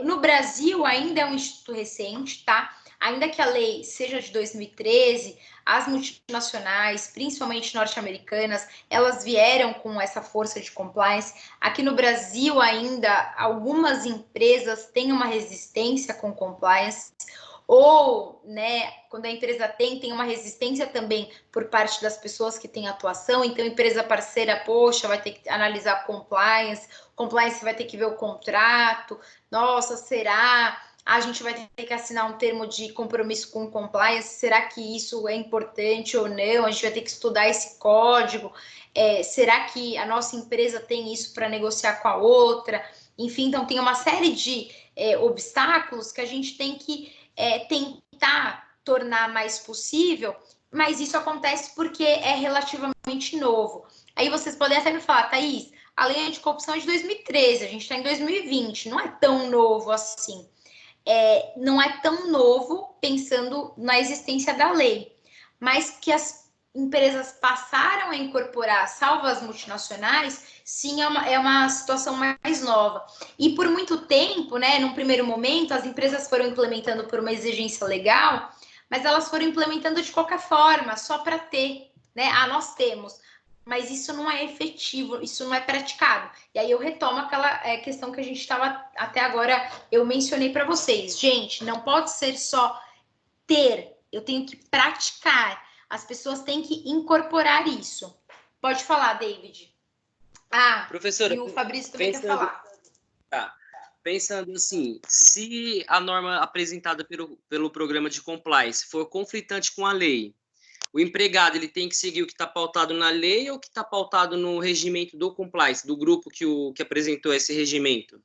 No Brasil, ainda é um instituto recente, tá? Ainda que a lei seja de 2013, as multinacionais, principalmente norte-americanas, elas vieram com essa força de compliance. Aqui no Brasil, ainda, algumas empresas têm uma resistência com compliance, ou, né, quando a empresa tem uma resistência também por parte das pessoas que têm atuação. Então, empresa parceira, poxa, vai ter que analisar compliance vai ter que ver o contrato, nossa, será? A gente vai ter que assinar um termo de compromisso com compliance, será que isso é importante ou não? A gente vai ter que estudar esse código, será que a nossa empresa tem isso para negociar com a outra? Enfim, então tem uma série de obstáculos que a gente tem que tentar tornar mais possível, mas isso acontece porque é relativamente novo. Aí vocês podem até me falar, Thaís, a lei anticorrupção é de 2013, a gente está em 2020, não é tão novo assim. Não é tão novo pensando na existência da lei, mas que as empresas passaram a incorporar, salvo as multinacionais, sim, é uma situação mais nova. E por muito tempo, né, num primeiro momento, as empresas foram implementando por uma exigência legal, mas elas foram implementando de qualquer forma, só para ter, né? Nós temos. Mas isso não é efetivo, isso não é praticado. E aí eu retomo aquela questão que a gente estava até agora, eu mencionei para vocês. Gente, não pode ser só ter, eu tenho que praticar. As pessoas têm que incorporar isso. Pode falar, David. Professora, e o Fabrício também quer falar. Tá. Pensando assim, se a norma apresentada pelo programa de compliance for conflitante com a lei, o empregado ele tem que seguir o que está pautado na lei ou o que está pautado no regimento do compliance, do grupo que apresentou esse regimento?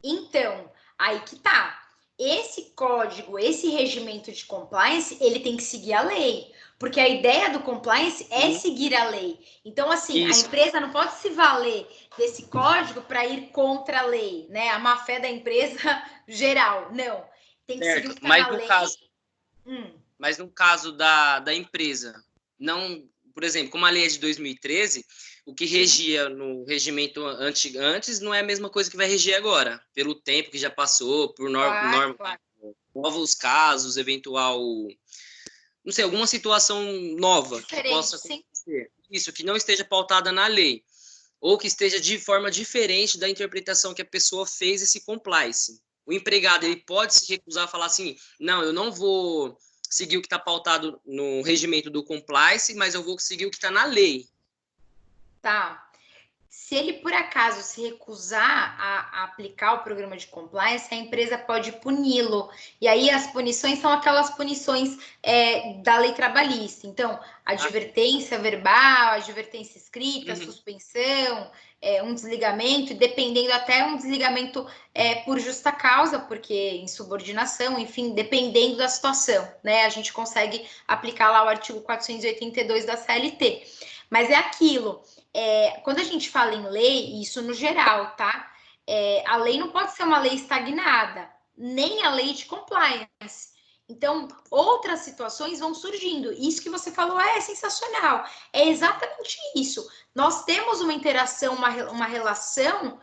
Então, aí que tá. Esse código, esse regimento de compliance, ele tem que seguir a lei. Porque a ideia do compliance é seguir a lei. Então, assim, a empresa não pode se valer desse código para ir contra a lei, né? A má-fé da empresa geral. Não. Tem que seguir o que está na lei. Mas no caso da empresa, não, por exemplo, como a lei é de 2013, o que regia no regimento antes não é a mesma coisa que vai regir agora, pelo tempo que já passou, por novos casos, eventual, não sei, alguma situação nova que possa acontecer. Isso, que não esteja pautada na lei, ou que esteja de forma diferente da interpretação que a pessoa fez esse compliance. O empregado, ele pode se recusar a falar assim, não, eu não vou seguir o que está pautado no regimento do compliance, mas eu vou seguir o que está na lei. Tá. Se ele, por acaso, se recusar a aplicar o programa de compliance, a empresa pode puni-lo. E aí as punições são aquelas punições da lei trabalhista. Então, advertência verbal, advertência escrita, suspensão, um desligamento, dependendo até um desligamento por justa causa, porque insubordinação, enfim, dependendo da situação, né? A gente consegue aplicar lá o artigo 482 da CLT. Mas é aquilo... quando a gente fala em lei, isso no geral, tá? A lei não pode ser uma lei estagnada, nem a lei de compliance. Então, outras situações vão surgindo. Isso que você falou é sensacional. É exatamente isso. Nós temos uma interação, uma relação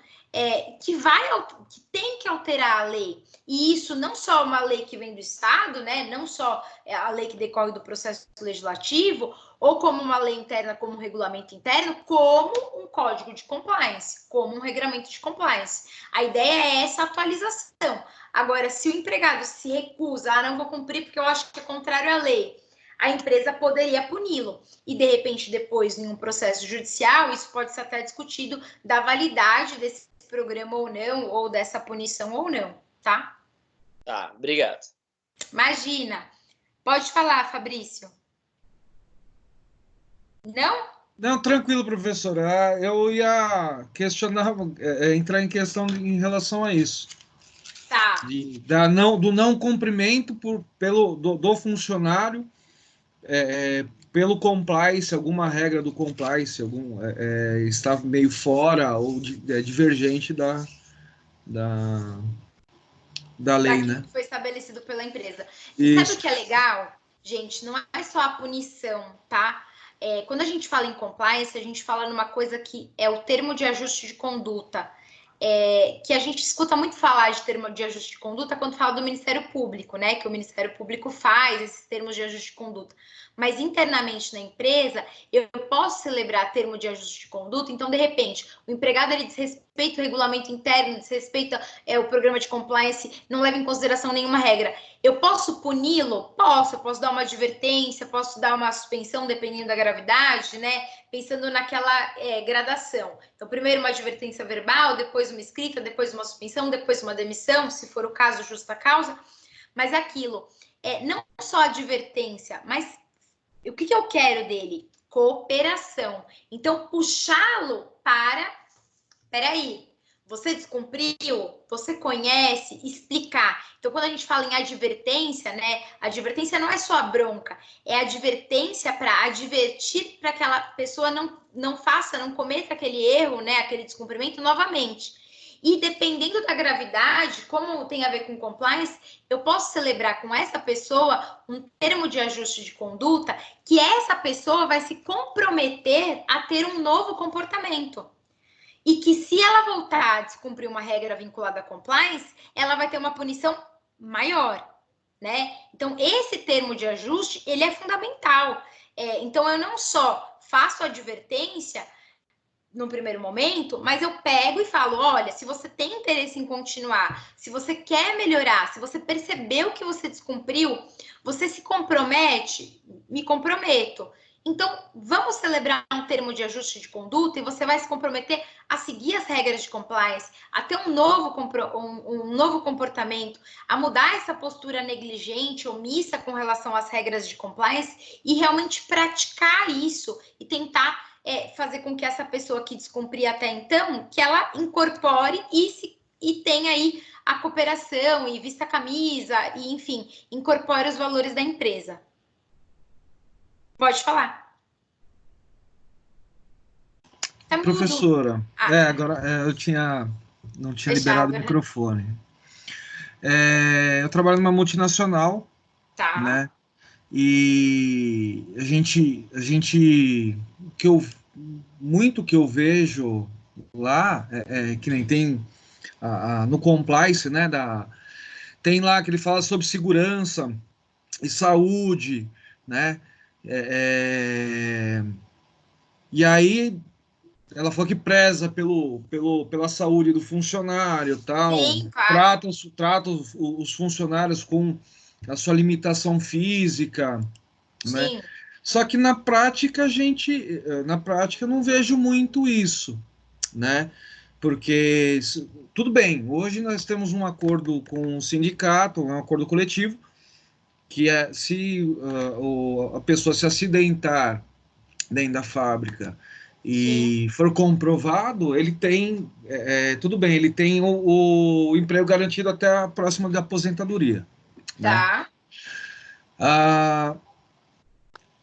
que tem que alterar a lei. E isso não só uma lei que vem do Estado, né? Não só a lei que decorre do processo legislativo, ou como uma lei interna, como um regulamento interno, como um código de compliance, como um regramento de compliance. A ideia é essa atualização. Agora, se o empregado se recusa, não vou cumprir porque eu acho que é contrário à lei, a empresa poderia puni-lo. E, de repente, depois, em um processo judicial, isso pode ser até discutido da validade desse programa ou não, ou dessa punição ou não, tá? Tá, obrigado. Imagina. Pode falar, Fabrício. Não? Não, tranquilo, professor. Eu ia questionar, entrar em questão em relação a isso. Tá. Do não cumprimento do funcionário pelo compliance, alguma regra do compliance, está meio fora ou divergente da lei, Daquilo né? que foi estabelecido pela empresa. E sabe o que é legal? Gente, não é só a punição, tá? Quando a gente fala em compliance, a gente fala numa coisa que é o termo de ajuste de conduta, que a gente escuta muito falar de termo de ajuste de conduta quando fala do Ministério Público, né? Que o Ministério Público faz esses termos de ajuste de conduta. Mas internamente na empresa, eu posso celebrar termo de ajuste de conduta, então, de repente, o empregado ele desrespeita o regulamento interno, desrespeita o programa de compliance, não leva em consideração nenhuma regra. Eu posso puni-lo? Posso, eu posso dar uma advertência, posso dar uma suspensão, dependendo da gravidade, né? Pensando naquela gradação. Então, primeiro uma advertência verbal, depois uma escrita, depois uma suspensão, depois uma demissão, se for o caso, justa causa. Mas aquilo, não só advertência, mas o que eu quero dele? Cooperação. Então, puxá-lo para... Peraí, você descumpriu? Você conhece? Explicar. Então, quando a gente fala em advertência, né? Advertência não é só a bronca, é advertência para advertir para que aquela pessoa não faça, não cometa aquele erro, né? Aquele descumprimento novamente. E dependendo da gravidade, como tem a ver com compliance, eu posso celebrar com essa pessoa um termo de ajuste de conduta que essa pessoa vai se comprometer a ter um novo comportamento. E que se ela voltar a descumprir uma regra vinculada à compliance, ela vai ter uma punição maior, né? Então, esse termo de ajuste, ele é fundamental. Então, eu não só faço advertência no primeiro momento, mas eu pego e falo, olha, se você tem interesse em continuar, se você quer melhorar, se você percebeu que você descumpriu, você se compromete? Me comprometo. Então, vamos celebrar um termo de ajuste de conduta e você vai se comprometer a seguir as regras de compliance, a ter um novo comportamento, a mudar essa postura negligente, omissa com relação às regras de compliance e realmente praticar isso e tentar fazer com que essa pessoa que descumpria até então, que ela incorpore e tenha aí a cooperação e vista a camisa e, enfim, incorpore os valores da empresa. Pode falar. Tá professora, agora eu não tinha liberado o microfone. Eu trabalho numa multinacional, tá, né? E a gente muito que eu vejo lá que nem tem no compliance, né? Tem lá que ele fala sobre segurança e saúde, né? E aí ela falou que preza pela saúde do funcionário, tal. Sim, claro. Trata os funcionários com a sua limitação física, né? Sim. Só que na prática eu não vejo muito isso, né? Porque tudo bem, hoje nós temos um acordo com o sindicato, um acordo coletivo, que se a pessoa se acidentar dentro da fábrica e for comprovado, ele tem, tudo bem, ele tem o emprego garantido até a próxima da aposentadoria. Tá. Né?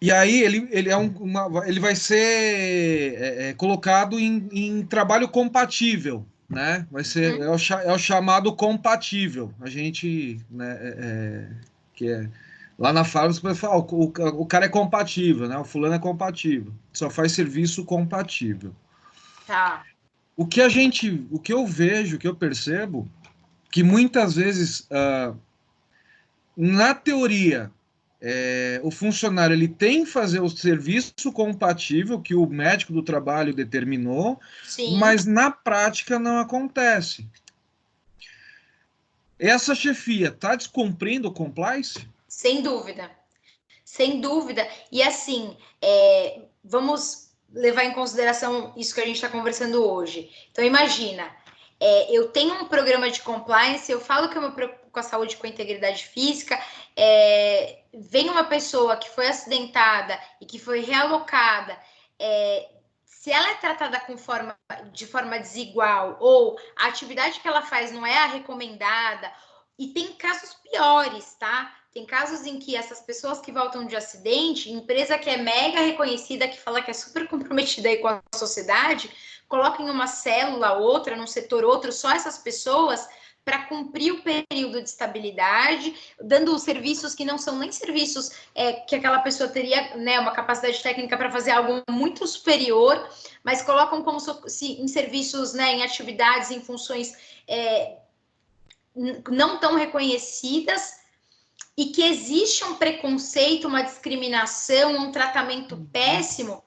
E aí ele vai ser colocado em trabalho compatível, né? Vai ser é o chamado compatível. A gente, né, lá na fábrica você pode falar, o cara é compatível, né? O fulano é compatível, só faz serviço compatível. Tá. o que eu vejo, o que eu percebo, que muitas vezes, na teoria, o funcionário ele tem que fazer o serviço compatível que o médico do trabalho determinou, Sim. mas na prática não acontece. Essa chefia está descumprindo o compliance? Sem dúvida. Sem dúvida. E assim, vamos levar em consideração isso que a gente está conversando hoje. Então, imagina, eu tenho um programa de compliance, eu falo que eu me preocupo com a saúde, com a integridade física, vem uma pessoa que foi acidentada e que foi realocada, se ela é tratada de forma desigual, ou a atividade que ela faz não é a recomendada, e tem casos piores, tá? Tem casos em que essas pessoas que voltam de acidente, empresa que é mega reconhecida, que fala que é super comprometida aí com a sociedade, coloca em uma célula outra, num setor outro, só essas pessoas para cumprir o período de estabilidade, dando serviços que não são nem serviços que aquela pessoa teria, né, uma capacidade técnica para fazer algo muito superior, mas colocam como se em serviços, né, em atividades, em funções não tão reconhecidas, e que existe um preconceito, uma discriminação, um tratamento péssimo.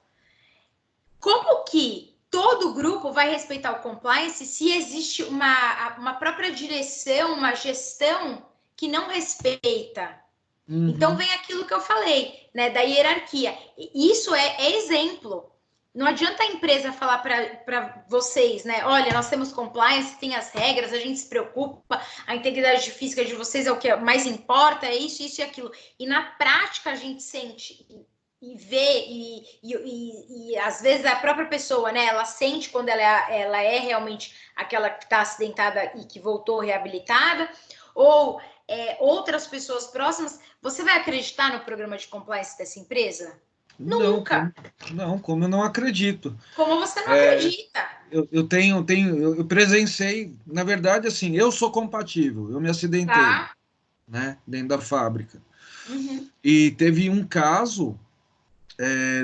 Como que todo grupo vai respeitar o compliance se existe uma própria direção, uma gestão que não respeita? Uhum. Então vem aquilo que eu falei, né, da hierarquia. Isso é exemplo. Não adianta a empresa falar para vocês, né? Olha, nós temos compliance, tem as regras, a gente se preocupa, a integridade física de vocês é o que mais importa, é isso, isso e aquilo. E na prática a gente sente e vê, e às vezes a própria pessoa, né? Ela sente quando ela é realmente aquela que está acidentada e que voltou reabilitada, ou outras pessoas próximas. Você vai acreditar no programa de compliance dessa empresa? Nunca. Como eu não acredito. Como você não acredita? Eu presenciei, na verdade, assim, eu sou compatível, eu me acidentei, né, dentro da fábrica. Uhum. E teve um caso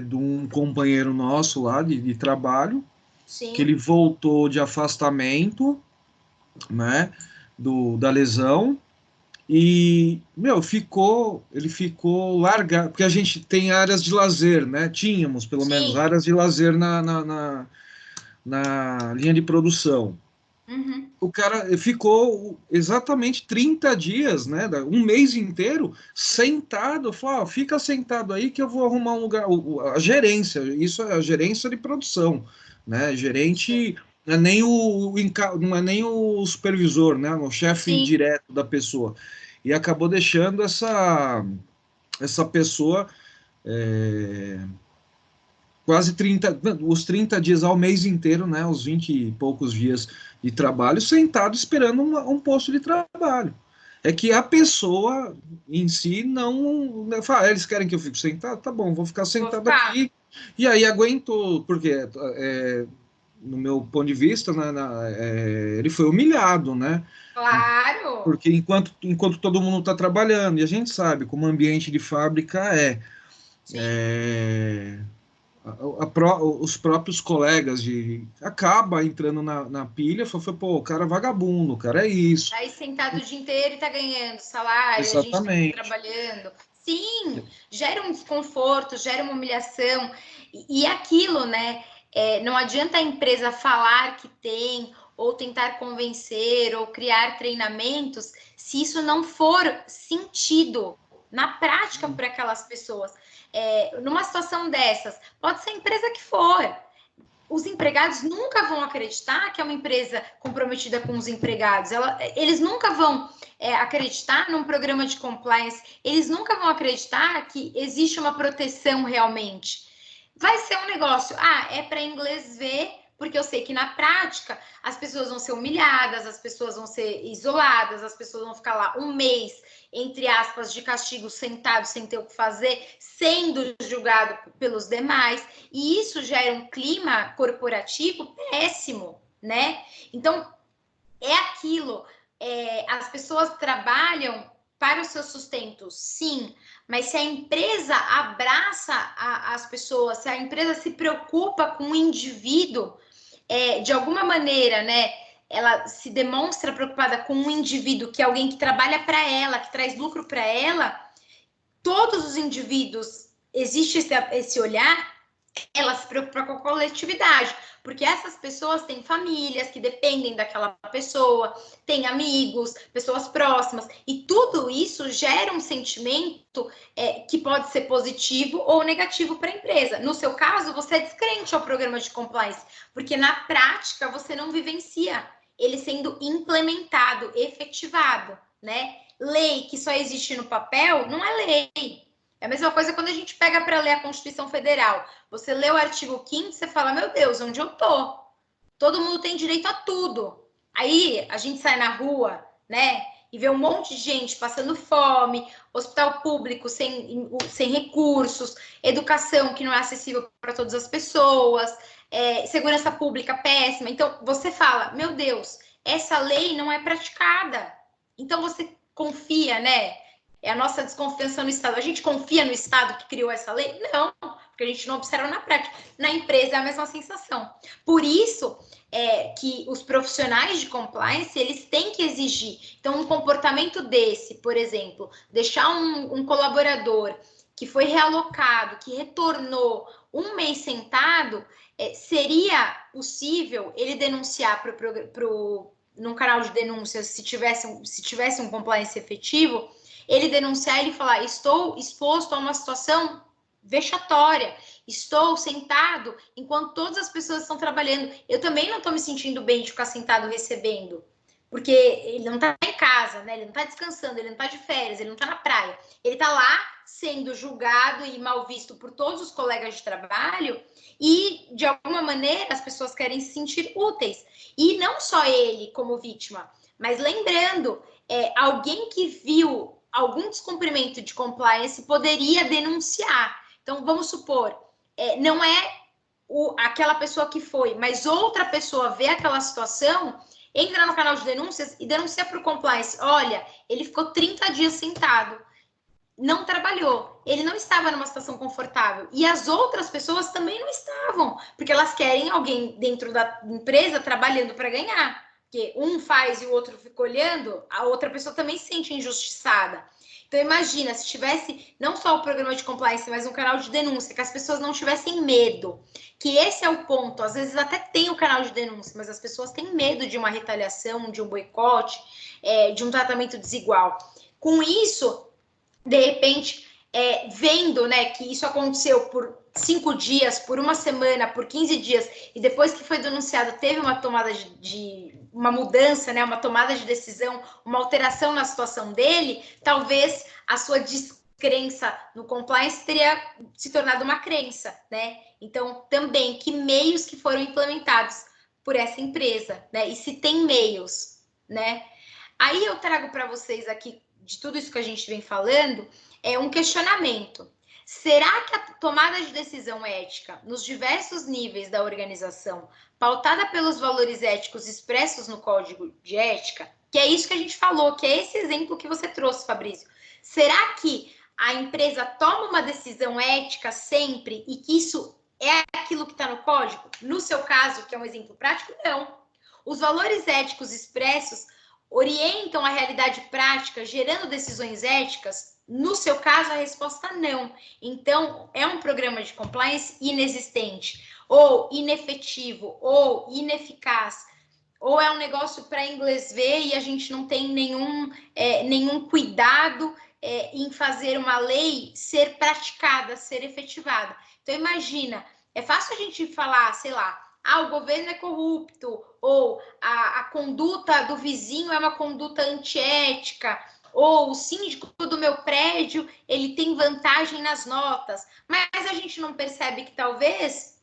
de um companheiro nosso lá de trabalho, Sim. que ele voltou de afastamento, né, da lesão, e, ele ficou largado, porque a gente tem áreas de lazer, né? Tínhamos, pelo menos, áreas de lazer na linha de produção. Uhum. O cara ficou exatamente 30 dias, né? Um mês inteiro, sentado. Falou, fica sentado aí que eu vou arrumar um lugar. A gerência, isso é a gerência de produção, né? Gerente não é nem o supervisor, né? O chefe direto da pessoa. E acabou deixando essa pessoa quase 30 dias ao mês inteiro, né? Os 20 e poucos dias de trabalho, sentado esperando um posto de trabalho. É que a pessoa em si não fala, eles querem que eu fique sentado? Tá bom, vou ficar sentado aqui. E aí aguentou, porque no meu ponto de vista, ele foi humilhado, né? Claro! Porque enquanto todo mundo está trabalhando, e a gente sabe como o ambiente de fábrica os próprios colegas acaba entrando na pilha, fala, pô, o cara é vagabundo, o cara é isso. Aí sentado o dia inteiro e tá ganhando salário, Exatamente. A gente tá trabalhando. Sim, gera um desconforto, gera uma humilhação. E aquilo, né? Não adianta a empresa falar que tem, ou tentar convencer, ou criar treinamentos, se isso não for sentido na prática para aquelas pessoas. Numa situação dessas, pode ser a empresa que for. Os empregados nunca vão acreditar que é uma empresa comprometida com os empregados. Eles nunca vão acreditar num programa de compliance. Eles nunca vão acreditar que existe uma proteção realmente. Vai ser um negócio, é para inglês ver, porque eu sei que na prática as pessoas vão ser humilhadas, as pessoas vão ser isoladas, as pessoas vão ficar lá um mês, entre aspas, de castigo, sentado, sem ter o que fazer, sendo julgado pelos demais, e isso gera um clima corporativo péssimo, né? Então, é aquilo, as pessoas trabalham para o seu sustento, sim, mas se a empresa abraça as pessoas, se a empresa se preocupa com o indivíduo, de alguma maneira, né, ela se demonstra preocupada com um indivíduo, que é alguém que trabalha para ela, que traz lucro para ela, todos os indivíduos, existe esse olhar, ela se preocupa com a coletividade, porque essas pessoas têm famílias que dependem daquela pessoa, têm amigos, pessoas próximas, e tudo isso gera um sentimento que pode ser positivo ou negativo para a empresa. No seu caso, você é descrente ao programa de compliance, porque na prática você não vivencia ele sendo implementado, efetivado, né? Lei que só existe no papel não é lei. É a mesma coisa quando a gente pega para ler a Constituição Federal. Você lê o artigo 5º, você fala, meu Deus, onde eu tô? Todo mundo tem direito a tudo. Aí a gente sai na rua, né? E vê um monte de gente passando fome, hospital público sem recursos, educação que não é acessível para todas as pessoas, segurança pública péssima. Então, você fala, meu Deus, essa lei não é praticada. Então, você confia, né? É a nossa desconfiança no Estado. A gente confia no Estado que criou essa lei? Não, porque a gente não observa na prática. Na empresa é a mesma sensação. Por isso que os profissionais de compliance, eles têm que exigir. Então, um comportamento desse, por exemplo, deixar um colaborador que foi realocado, que retornou um mês sentado, seria possível ele denunciar num canal de denúncias, se tivesse um compliance efetivo, ele denunciar e falar, estou exposto a uma situação vexatória, estou sentado enquanto todas as pessoas estão trabalhando. Eu também não estou me sentindo bem de ficar sentado recebendo, porque ele não está em casa, né? Ele não está descansando, ele não está de férias, ele não está na praia. Ele está lá sendo julgado e mal visto por todos os colegas de trabalho e, de alguma maneira, as pessoas querem se sentir úteis. E não só ele como vítima, mas lembrando, alguém que viu algum descumprimento de compliance poderia denunciar. Então, vamos supor, não é aquela pessoa que foi, mas outra pessoa vê aquela situação, entra no canal de denúncias e denuncia para o compliance. Olha, ele ficou 30 dias sentado, não trabalhou, ele não estava numa situação confortável. E as outras pessoas também não estavam, porque elas querem alguém dentro da empresa trabalhando para ganhar. Porque um faz e o outro fica olhando, a outra pessoa também se sente injustiçada. Então, imagina, se tivesse não só o programa de compliance, mas um canal de denúncia, que as pessoas não tivessem medo. Que esse é o ponto. Às vezes até tem o canal de denúncia, mas as pessoas têm medo de uma retaliação, de um boicote, de um tratamento desigual. Com isso, de repente, vendo, né, que isso aconteceu por 5 dias, por uma semana, por 15 dias, e depois que foi denunciado, teve uma tomada uma mudança, né, uma tomada de decisão, uma alteração na situação dele, talvez a sua descrença no compliance teria se tornado uma crença, né? Então, também, que meios que foram implementados por essa empresa, né? E se tem meios, né? Aí eu trago para vocês aqui, de tudo isso que a gente vem falando, um questionamento. Será que a tomada de decisão ética nos diversos níveis da organização, pautada pelos valores éticos expressos no Código de Ética, que é isso que a gente falou, que é esse exemplo que você trouxe, Fabrício, será que a empresa toma uma decisão ética sempre e que isso é aquilo que está no código? No seu caso, que é um exemplo prático, não. Os valores éticos expressos orientam a realidade prática, gerando decisões éticas? No seu caso, a resposta não. Então, é um programa de compliance inexistente, ou inefetivo, ou ineficaz, ou é um negócio para inglês ver e a gente não tem nenhum cuidado em fazer uma lei ser praticada, ser efetivada. Então, imagina, é fácil a gente falar, sei lá, o governo é corrupto, ou a conduta do vizinho é uma conduta antiética, ou o síndico do meu prédio, ele tem vantagem nas notas. Mas a gente não percebe que talvez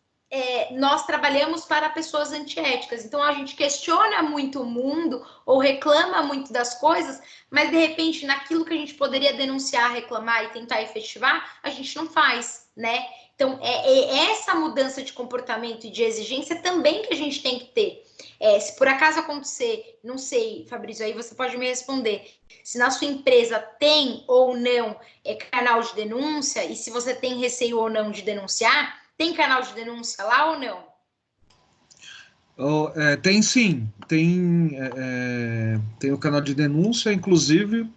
nós trabalhamos para pessoas antiéticas. Então, a gente questiona muito o mundo, ou reclama muito das coisas, mas, de repente, naquilo que a gente poderia denunciar, reclamar e tentar efetivar, a gente não faz, né? Então, é essa mudança de comportamento e de exigência também que a gente tem que ter. Se por acaso acontecer, não sei, Fabrício, aí você pode me responder, se na sua empresa tem ou não canal de denúncia, e se você tem receio ou não de denunciar, tem canal de denúncia lá ou não? Tem sim, tem o canal de denúncia, inclusive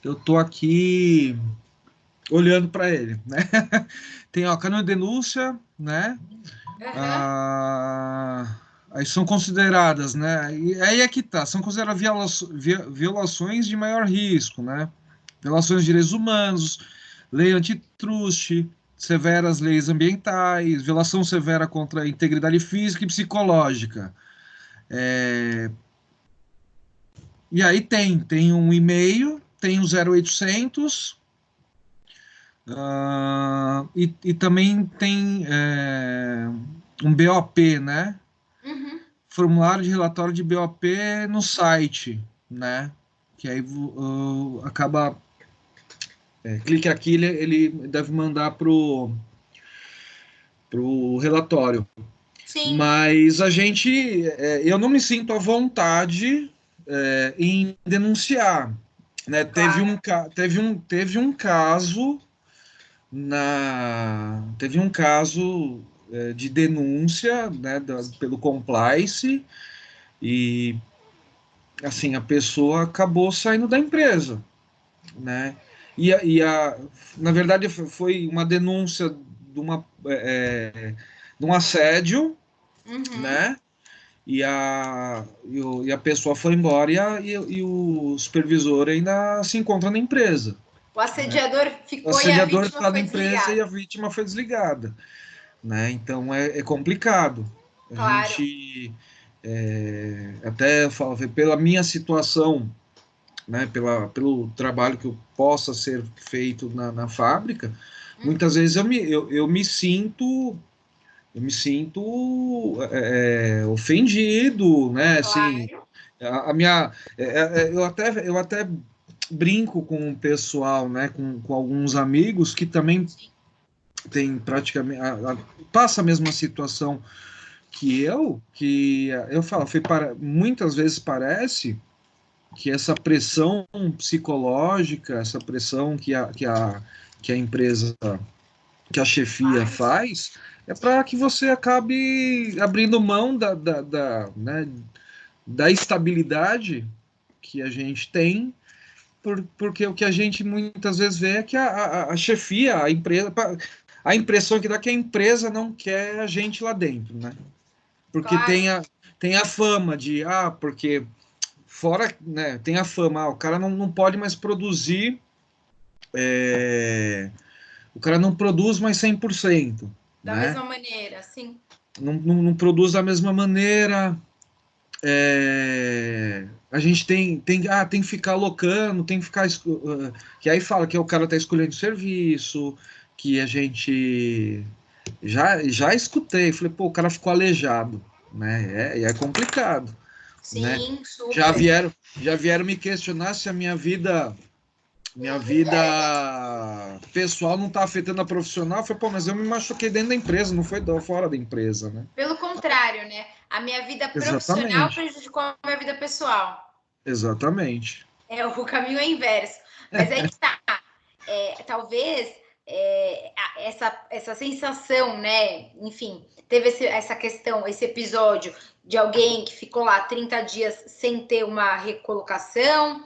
eu estou aqui olhando para ele, né? Tem o canal de denúncia, né? Aí são consideradas, né? E aí é que tá, são consideradas violações de maior risco, né? Violações de direitos humanos, lei antitruste, severas leis ambientais, violação severa contra a integridade física e psicológica. E aí tem um e-mail, tem o 0800, e também tem um BOP, né? Uhum. Formulário de relatório de BOP no site, né? Que aí acaba... clique aqui, ele deve mandar pro relatório. Sim. Mas eu não me sinto à vontade em denunciar, né? Claro. Teve um caso de denúncia, né, pelo compliance, e assim a pessoa acabou saindo da empresa, né? Na verdade foi uma denúncia de um assédio, Uhum. né? E a pessoa foi embora e o supervisor ainda se encontra na empresa. O assediador O ficou e a assediador vítima está na foi empresa e desligada. a vítima foi desligada, né? Então é complicado. A Claro. gente até falo, pela minha situação, né? Pelo trabalho que eu possa ser feito na fábrica, muitas vezes eu me sinto ofendido, né? Assim, Claro. a minha, eu até brinco com o pessoal, né? Com alguns amigos que também tem praticamente passa a mesma situação que eu falo, muitas vezes parece que essa pressão psicológica, essa pressão que a empresa, que a chefia faz, é para que você acabe abrindo mão né, da estabilidade que a gente tem, porque o que a gente muitas vezes vê é que a chefia, a empresa, a impressão que dá é que a empresa não quer a gente lá dentro, né? Porque Claro. tem a fama de, porque fora, né, tem a fama, o cara não pode mais produzir, o cara não produz mais 100%, Da né? mesma maneira, sim. Não produz da mesma maneira, a gente tem que ficar alocando, tem que ficar. Que aí fala que o cara tá escolhendo serviço, que a gente. Já escutei, falei, pô, o cara ficou aleijado, né? É complicado, né? Sim, Já super. vieram, já vieram me questionar se a minha vida pessoal não tá afetando a profissional. Eu falei, pô, mas eu me machuquei dentro da empresa, não foi fora da empresa, né? Pelo contrário, né? A minha vida profissional Exatamente, prejudicou a minha vida pessoal. exatamente. O caminho é inverso. Mas aí que tá. Talvez essa sensação, né? Enfim, teve essa questão, esse episódio de alguém que ficou lá 30 dias sem ter uma recolocação,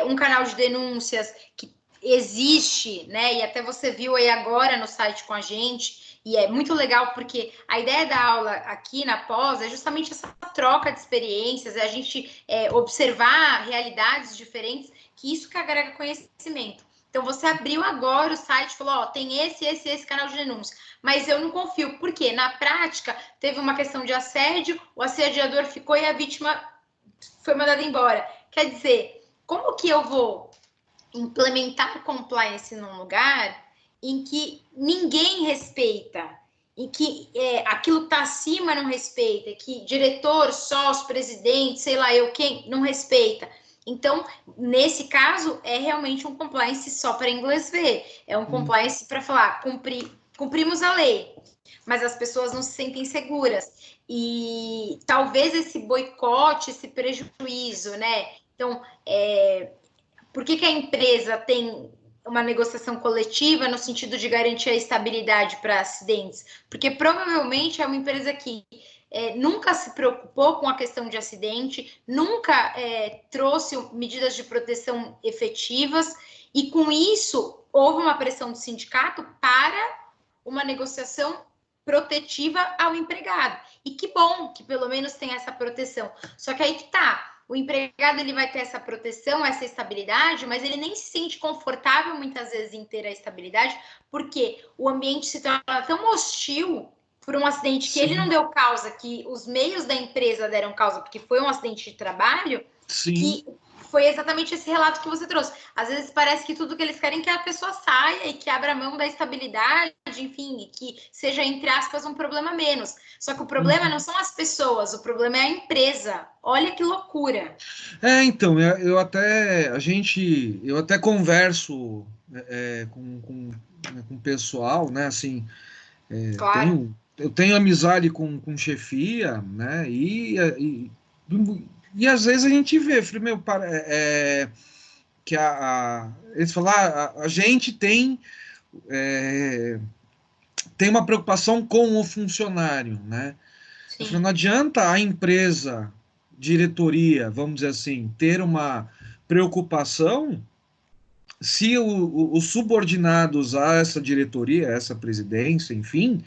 um canal de denúncias que existe, né? E até você viu aí agora no site com a gente. E é muito legal porque a ideia da aula aqui na pós é justamente essa troca de experiências, é a gente observar realidades diferentes, que isso que agrega conhecimento. Então, você abriu agora o site e falou, ó, tem esse canal de denúncia. Mas eu não confio. Por quê? Na prática, teve uma questão de assédio, o assediador ficou e a vítima foi mandada embora. Quer dizer, como que eu vou implementar compliance num lugar em que ninguém respeita, em que aquilo que está acima não respeita, que diretor, sócio, presidente, sei lá eu quem, não respeita. Então, nesse caso, é realmente um compliance só para inglês ver. É um compliance para falar, cumprimos a lei, mas as pessoas não se sentem seguras. E talvez esse boicote, esse prejuízo, né? Então, por que a empresa tem uma negociação coletiva no sentido de garantir a estabilidade para acidentes? Porque provavelmente é uma empresa que nunca se preocupou com a questão de acidente, nunca trouxe medidas de proteção efetivas, e com isso houve uma pressão do sindicato para uma negociação protetiva ao empregado. E que bom que pelo menos tem essa proteção. Só que aí que tá, o empregado ele vai ter essa proteção, essa estabilidade, mas ele nem se sente confortável muitas vezes em ter a estabilidade, porque o ambiente se torna tão hostil por um acidente que ele não deu causa, que os meios da empresa deram causa, porque foi um acidente de trabalho, que foi exatamente esse relato que você trouxe. Às vezes parece que tudo que eles querem é que a pessoa saia e que abra mão da estabilidade, enfim, e que seja, entre aspas, um problema menos. Só que o problema não são as pessoas, o problema é a empresa. Olha que loucura. Então, eu até converso com o pessoal, né, assim, Claro. eu tenho amizade com chefia, né, e às vezes a gente vê, falei, meu, que eles falam, a gente tem uma preocupação com o funcionário, né? Eu falei, não adianta a empresa, diretoria, vamos dizer assim, ter uma preocupação se os subordinados a essa diretoria, a essa presidência, enfim,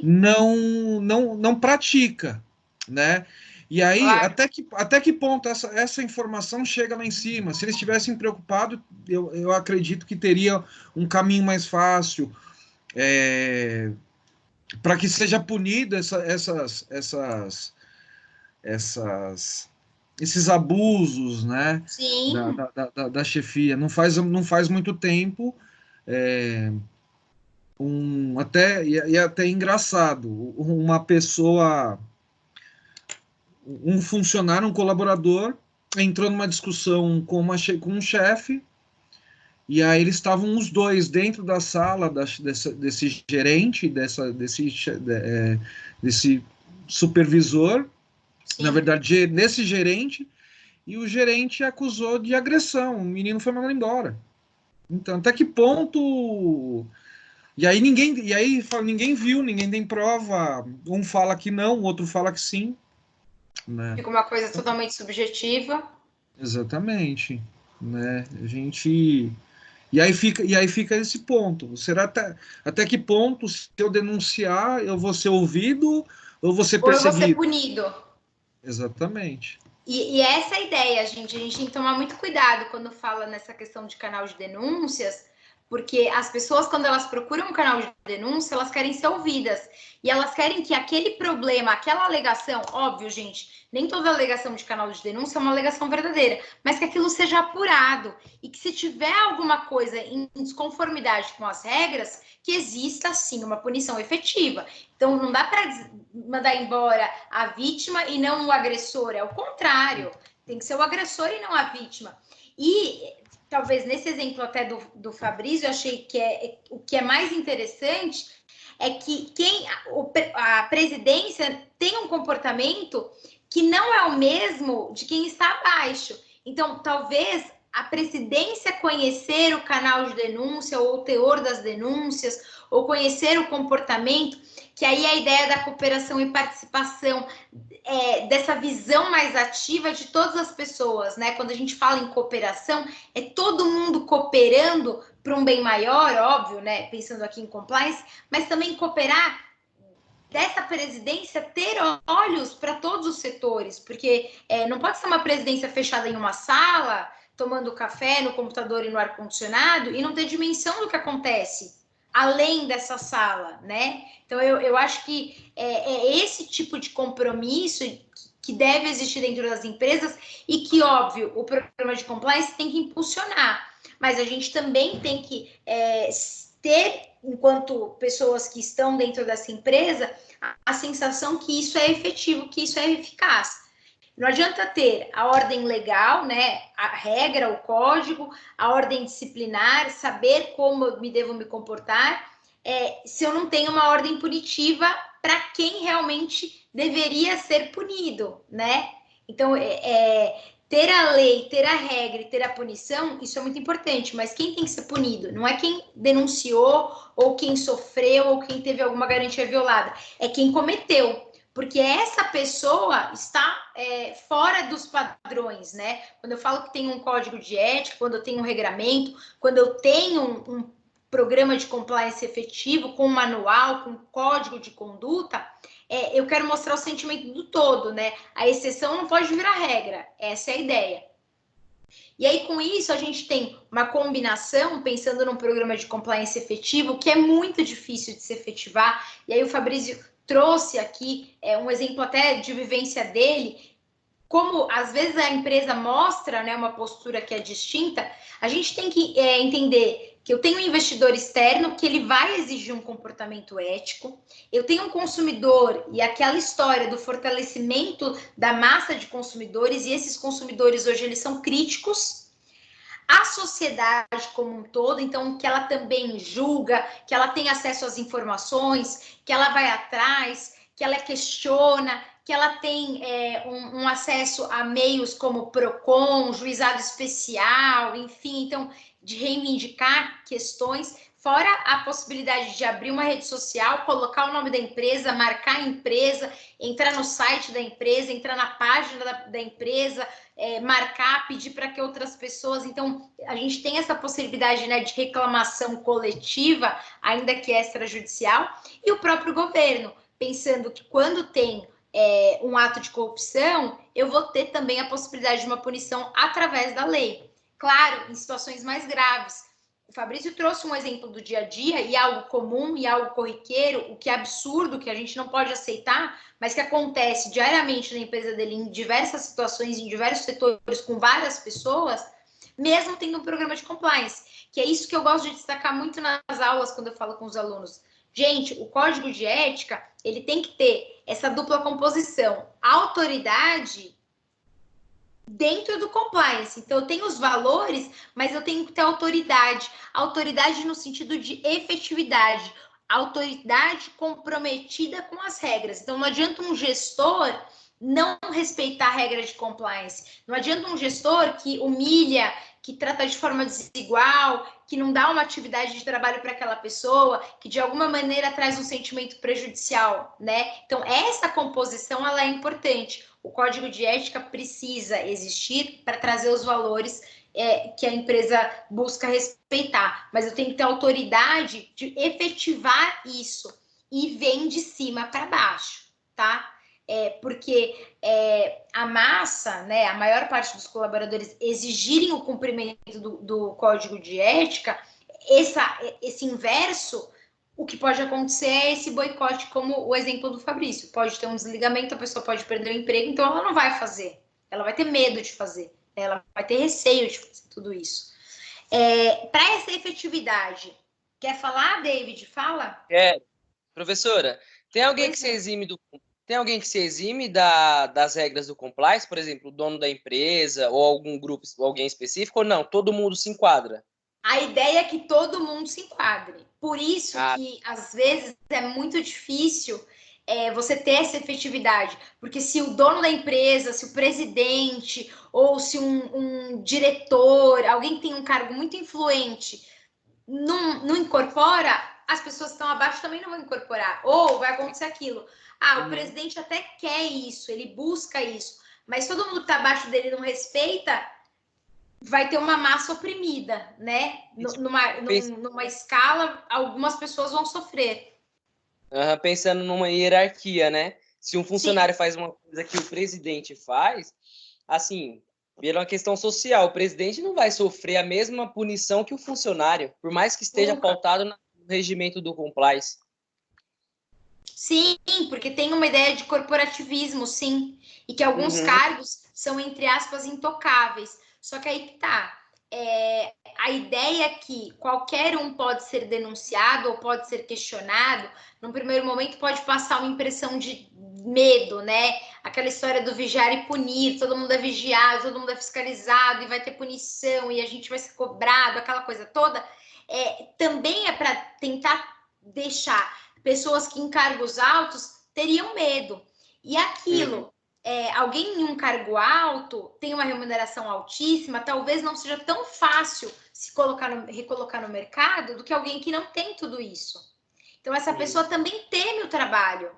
não pratica, né? E aí, claro, até que ponto essa informação chega lá em cima? Se eles estivessem preocupados, eu acredito que teria um caminho mais fácil para que seja punido esses abusos, né? Sim. Da chefia. Não faz muito tempo, até engraçado, uma pessoa, um funcionário, um colaborador, entrou numa discussão com um chefe, e aí eles estavam os dois dentro da sala desse gerente, desse supervisor, sim, na verdade, desse gerente, e o gerente acusou de agressão, o menino foi mandado embora. Então, até que ponto... E aí ninguém viu, ninguém tem prova, um fala que não, o outro fala que sim. Né? Fica uma coisa totalmente subjetiva. Exatamente. Né? E aí fica esse ponto. Será até que ponto, se eu denunciar, eu vou ser ouvido ou vou ser perseguido? Ou eu vou ser punido. Exatamente. E essa é a ideia, gente. A gente tem que tomar muito cuidado quando fala nessa questão de canal de denúncias, porque as pessoas, quando elas procuram um canal de denúncia, elas querem ser ouvidas. E elas querem que aquele problema, aquela alegação, óbvio, gente, nem toda alegação de canal de denúncia é uma alegação verdadeira, mas que aquilo seja apurado. E que se tiver alguma coisa em desconformidade com as regras, que exista, sim, uma punição efetiva. Então, não dá para mandar embora a vítima e não o agressor. É o contrário. Tem que ser o agressor e não a vítima. E... talvez nesse exemplo até do Fabrício, eu achei que o que é mais interessante é que a presidência tem um comportamento que não é o mesmo de quem está abaixo. Então, talvez a presidência conhecer o canal de denúncia ou o teor das denúncias, ou conhecer o comportamento, que aí é a ideia da cooperação e participação, dessa visão mais ativa de todas as pessoas, né? Quando a gente fala em cooperação, é todo mundo cooperando para um bem maior, óbvio, né? Pensando aqui em compliance, mas também cooperar dessa presidência ter olhos para todos os setores, porque não pode ser uma presidência fechada em uma sala, tomando café no computador e no ar-condicionado, e não ter dimensão do que acontece além dessa sala, né? Então, eu acho que é esse tipo de compromisso que deve existir dentro das empresas e que, óbvio, o programa de compliance tem que impulsionar. Mas a gente também tem que ter, enquanto pessoas que estão dentro dessa empresa, a sensação que isso é efetivo, que isso é eficaz. Não adianta ter a ordem legal, né, a regra, o código, a ordem disciplinar, saber como eu devo me comportar, se eu não tenho uma ordem punitiva para quem realmente deveria ser punido, né? Então, ter a lei, ter a regra e ter a punição, isso é muito importante, mas quem tem que ser punido? Não é quem denunciou, ou quem sofreu, ou quem teve alguma garantia violada, é quem cometeu. porque essa pessoa está fora dos padrões, né? Quando eu falo que tem um código de ética, quando eu tenho um regramento, quando eu tenho um programa de compliance efetivo, com um manual, com um código de conduta, eu quero mostrar o sentimento do todo, né? A exceção não pode virar regra, essa é a ideia. E aí, com isso, a gente tem uma combinação, pensando num programa de compliance efetivo, que é muito difícil de se efetivar. E aí o Fabrício trouxe aqui um exemplo até de vivência dele, como às vezes a empresa mostra, né, uma postura que é distinta. A gente tem que entender que eu tenho um investidor externo que ele vai exigir um comportamento ético, eu tenho um consumidor e aquela história do fortalecimento da massa de consumidores, e esses consumidores hoje eles são críticos, a sociedade como um todo, então que ela também julga, que ela tem acesso às informações, que ela vai atrás, que ela questiona, que ela tem um acesso a meios como PROCON, juizado especial, enfim, então, de reivindicar questões, fora a possibilidade de abrir uma rede social, colocar o nome da empresa, marcar a empresa, entrar no site da empresa, entrar na página da empresa, marcar, pedir para que outras pessoas... Então, a gente tem essa possibilidade, né, de reclamação coletiva, ainda que extrajudicial, e o próprio governo, pensando que quando tem um ato de corrupção, eu vou ter também a possibilidade de uma punição através da lei. Claro, em situações mais graves. O Fabrício trouxe um exemplo do dia a dia, e algo comum, e algo corriqueiro, o que é absurdo, que a gente não pode aceitar, mas que acontece diariamente na empresa dele, em diversas situações, em diversos setores, com várias pessoas, mesmo tendo um programa de compliance, que é isso que eu gosto de destacar muito nas aulas, quando eu falo com os alunos. Gente, o código de ética, ele tem que ter essa dupla composição, autoridade dentro do compliance. Então, eu tenho os valores, mas eu tenho que ter autoridade. Autoridade no sentido de efetividade. Autoridade comprometida com as regras. Então, não adianta um gestor não respeitar a regra de compliance. Não adianta um gestor que humilha, que trata de forma desigual, que não dá uma atividade de trabalho para aquela pessoa, que de alguma maneira traz um sentimento prejudicial, né? Então, essa composição, ela é importante. O código de ética precisa existir para trazer os valores que a empresa busca respeitar, mas eu tenho que ter autoridade de efetivar isso, e vem de cima para baixo, tá? Porque a massa, né, a maior parte dos colaboradores exigirem o cumprimento do código de ética, esse inverso, o que pode acontecer é esse boicote, como o exemplo do Fabrício. Pode ter um desligamento, a pessoa pode perder o emprego, então ela não vai fazer. Ela vai ter medo de fazer, ela vai ter receio de fazer tudo isso. Para essa efetividade, quer falar, David? Fala. Professora, tem alguém que se exime das regras do compliance, por exemplo, o dono da empresa ou algum grupo, alguém específico, ou não? Todo mundo se enquadra? A ideia é que todo mundo se enquadre. Por isso que, às vezes, é muito difícil você ter essa efetividade. Porque se o dono da empresa, se o presidente, ou se um diretor, alguém que tem um cargo muito influente, não incorpora, as pessoas que estão abaixo também não vão incorporar. Ou vai acontecer aquilo. O presidente até quer isso, ele busca isso, mas todo mundo que está abaixo dele não respeita, vai ter uma massa oprimida, né? Numa escala, algumas pessoas vão sofrer. Pensando numa hierarquia, né? Se um funcionário faz uma coisa que o presidente faz, assim, vira uma questão social. O presidente não vai sofrer a mesma punição que o funcionário, por mais que esteja pautado no regimento do compliance. Sim, porque tem uma ideia de corporativismo, sim, e que alguns cargos são, entre aspas, intocáveis. Só que aí que tá. A ideia é que qualquer um pode ser denunciado ou pode ser questionado. Num primeiro momento pode passar uma impressão de medo, né? Aquela história do vigiar e punir, todo mundo é vigiado, todo mundo é fiscalizado e vai ter punição e a gente vai ser cobrado, aquela coisa toda. Também é para tentar deixar pessoas que em cargos altos teriam medo. E aquilo... alguém em um cargo alto tem uma remuneração altíssima, talvez não seja tão fácil se recolocar no mercado do que alguém que não tem tudo isso. Então, essa pessoa também teme o trabalho.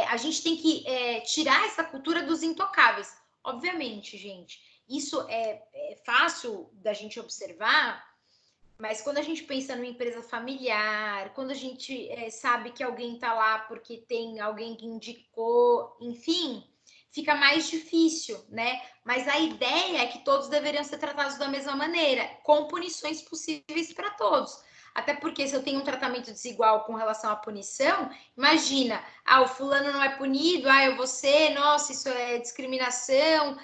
A gente tem que tirar essa cultura dos intocáveis. Obviamente, gente, isso é fácil da gente observar, mas quando a gente pensa numa empresa familiar, quando a gente sabe que alguém está lá porque tem alguém que indicou, enfim, fica mais difícil, né? Mas a ideia é que todos deveriam ser tratados da mesma maneira, com punições possíveis para todos. Até porque se eu tenho um tratamento desigual com relação à punição, imagina, o fulano não é punido, eu vou ser, nossa, isso é discriminação,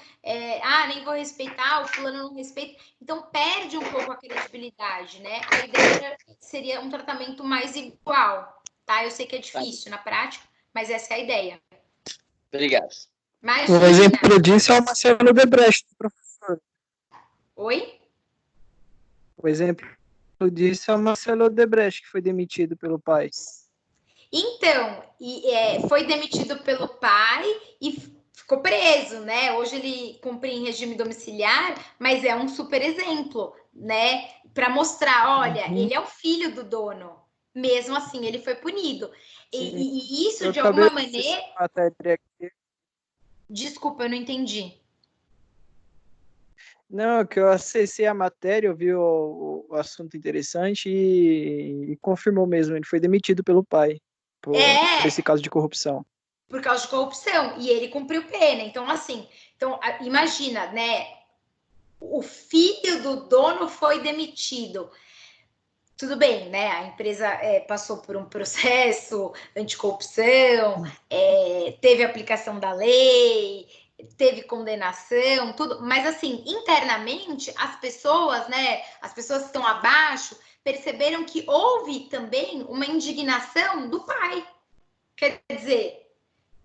nem vou respeitar, o fulano não respeita. Então, perde um pouco a credibilidade, né? A ideia seria um tratamento mais igual, tá? Eu sei que é difícil na prática, mas essa é a ideia. Obrigado. Imagina. Um exemplo disso é o Marcelo Odebrecht, professor. Oi? O exemplo disso é o Marcelo Odebrecht, que foi demitido pelo pai. Então, foi demitido pelo pai e ficou preso, né? Hoje ele cumpre em regime domiciliar, mas é um super exemplo, né? Para mostrar, olha, ele é o filho do dono. Mesmo assim, ele foi punido. E isso, de alguma maneira... Desculpa, eu não entendi. Não, que eu acessei a matéria, eu vi o assunto interessante e confirmou mesmo, ele foi demitido pelo pai por esse caso de corrupção. Por causa de corrupção, e ele cumpriu pena. Então, assim, imagina, né? O filho do dono foi demitido. Tudo bem, né? A empresa passou por um processo anticorrupção, teve aplicação da lei, teve condenação, tudo, mas assim, internamente, as pessoas, né? As pessoas que estão abaixo perceberam que houve também uma indignação do pai. Quer dizer,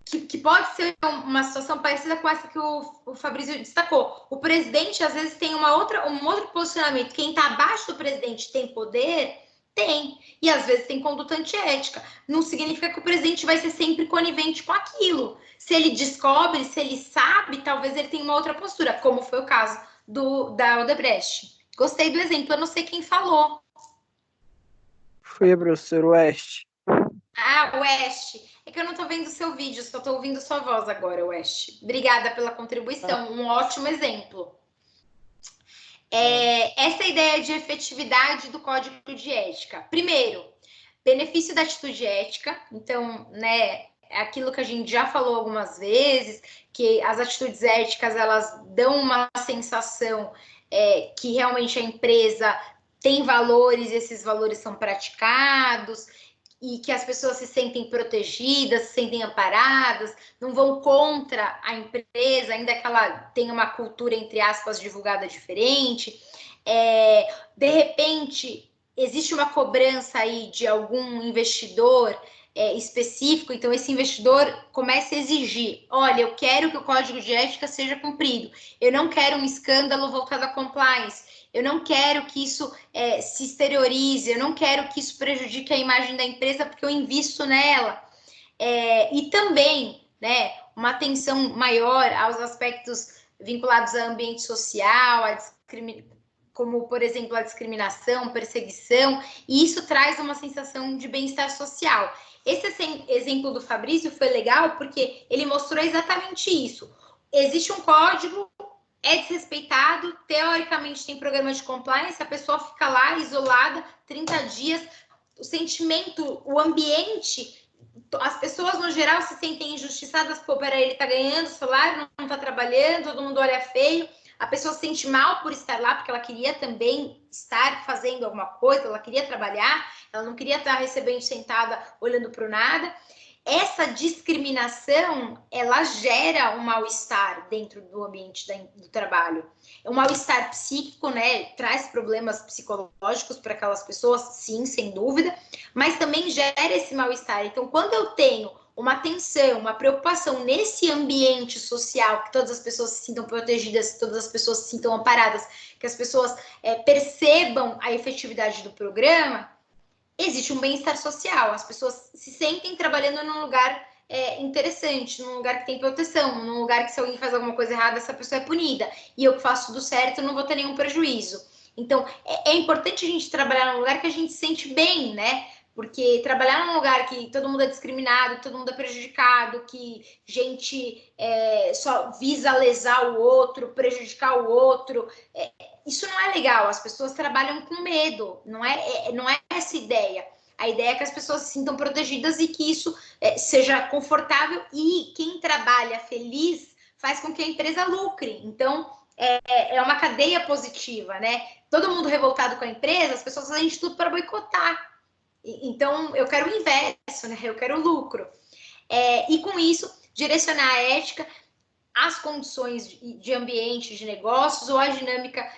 que pode ser uma situação parecida com essa que o Fabrício destacou. O presidente, às vezes, tem um outro posicionamento. Quem está abaixo do presidente tem poder? Tem. E, às vezes, tem conduta antiética. Não significa que o presidente vai ser sempre conivente com aquilo. Se ele descobre, se ele sabe, talvez ele tenha uma outra postura, como foi o caso da Odebrecht. Gostei do exemplo. Eu não sei quem falou. Foi o professor West. West. É que eu não estou vendo o seu vídeo, só estou ouvindo sua voz agora, West. Obrigada pela contribuição, um ótimo exemplo. Essa ideia de efetividade do código de ética. Primeiro, benefício da atitude ética. Então, né, é aquilo que a gente já falou algumas vezes, que as atitudes éticas, elas dão uma sensação que realmente a empresa tem valores, e esses valores são praticados, e que as pessoas se sentem protegidas, se sentem amparadas, não vão contra a empresa, ainda que ela tenha uma cultura, entre aspas, divulgada diferente. De repente, existe uma cobrança aí de algum investidor específico, então esse investidor começa a exigir, olha, eu quero que o código de ética seja cumprido, eu não quero um escândalo voltado à compliance, eu não quero que isso se exteriorize, eu não quero que isso prejudique a imagem da empresa porque eu invisto nela. E também, né, uma atenção maior aos aspectos vinculados ao ambiente social, como, por exemplo, a discriminação, perseguição, e isso traz uma sensação de bem-estar social. Esse exemplo do Fabrício foi legal porque ele mostrou exatamente isso. Existe um código, é desrespeitado, teoricamente tem programa de compliance, a pessoa fica lá isolada 30 dias, o sentimento, o ambiente, as pessoas no geral se sentem injustiçadas, peraí, ele tá ganhando salário, não tá trabalhando, todo mundo olha feio, a pessoa se sente mal por estar lá, porque ela queria também estar fazendo alguma coisa, ela queria trabalhar, ela não queria estar recebendo sentada, olhando para o nada. Essa discriminação, ela gera um mal-estar dentro do ambiente do trabalho. Um mal-estar psíquico, né? Traz problemas psicológicos para aquelas pessoas, sim, sem dúvida, mas também gera esse mal-estar. Então, quando eu tenho uma atenção, uma preocupação nesse ambiente social, que todas as pessoas se sintam protegidas, que todas as pessoas se sintam amparadas, que as pessoas percebam a efetividade do programa, existe um bem-estar social, as pessoas se sentem trabalhando num lugar interessante, num lugar que tem proteção, num lugar que se alguém faz alguma coisa errada, essa pessoa é punida, e eu que faço tudo certo, não vou ter nenhum prejuízo. Então, é importante a gente trabalhar num lugar que a gente se sente bem, né? Porque trabalhar num lugar que todo mundo é discriminado, todo mundo é prejudicado, que gente só visa lesar o outro, prejudicar o outro, isso não é legal. As pessoas trabalham com medo, não é essa ideia. A ideia é que as pessoas se sintam protegidas e que isso seja confortável, e quem trabalha feliz faz com que a empresa lucre. Então, é uma cadeia positiva, né? Todo mundo revoltado com a empresa, as pessoas fazem de tudo para boicotar. Então, eu quero o inverso, né? Eu quero o lucro. E com isso, direcionar a ética às condições de ambiente, de negócios, ou à dinâmica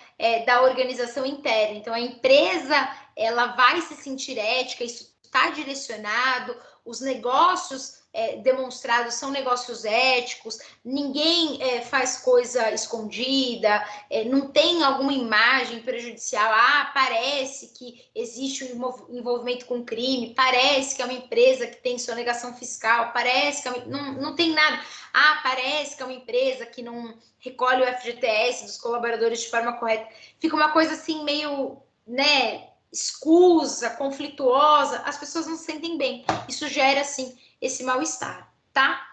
da organização interna. Então, a empresa, ela vai se sentir ética, isso está direcionado, os negócios demonstrados são negócios éticos, ninguém faz coisa escondida, não tem alguma imagem prejudicial. Parece que existe um envolvimento com crime, parece que é uma empresa que tem sonegação fiscal, parece que não tem nada. Parece que é uma empresa que não recolhe o FGTS dos colaboradores de forma correta. Fica uma coisa assim meio, né, escusa, conflituosa, as pessoas não se sentem bem. Isso gera, assim, esse mal-estar, tá?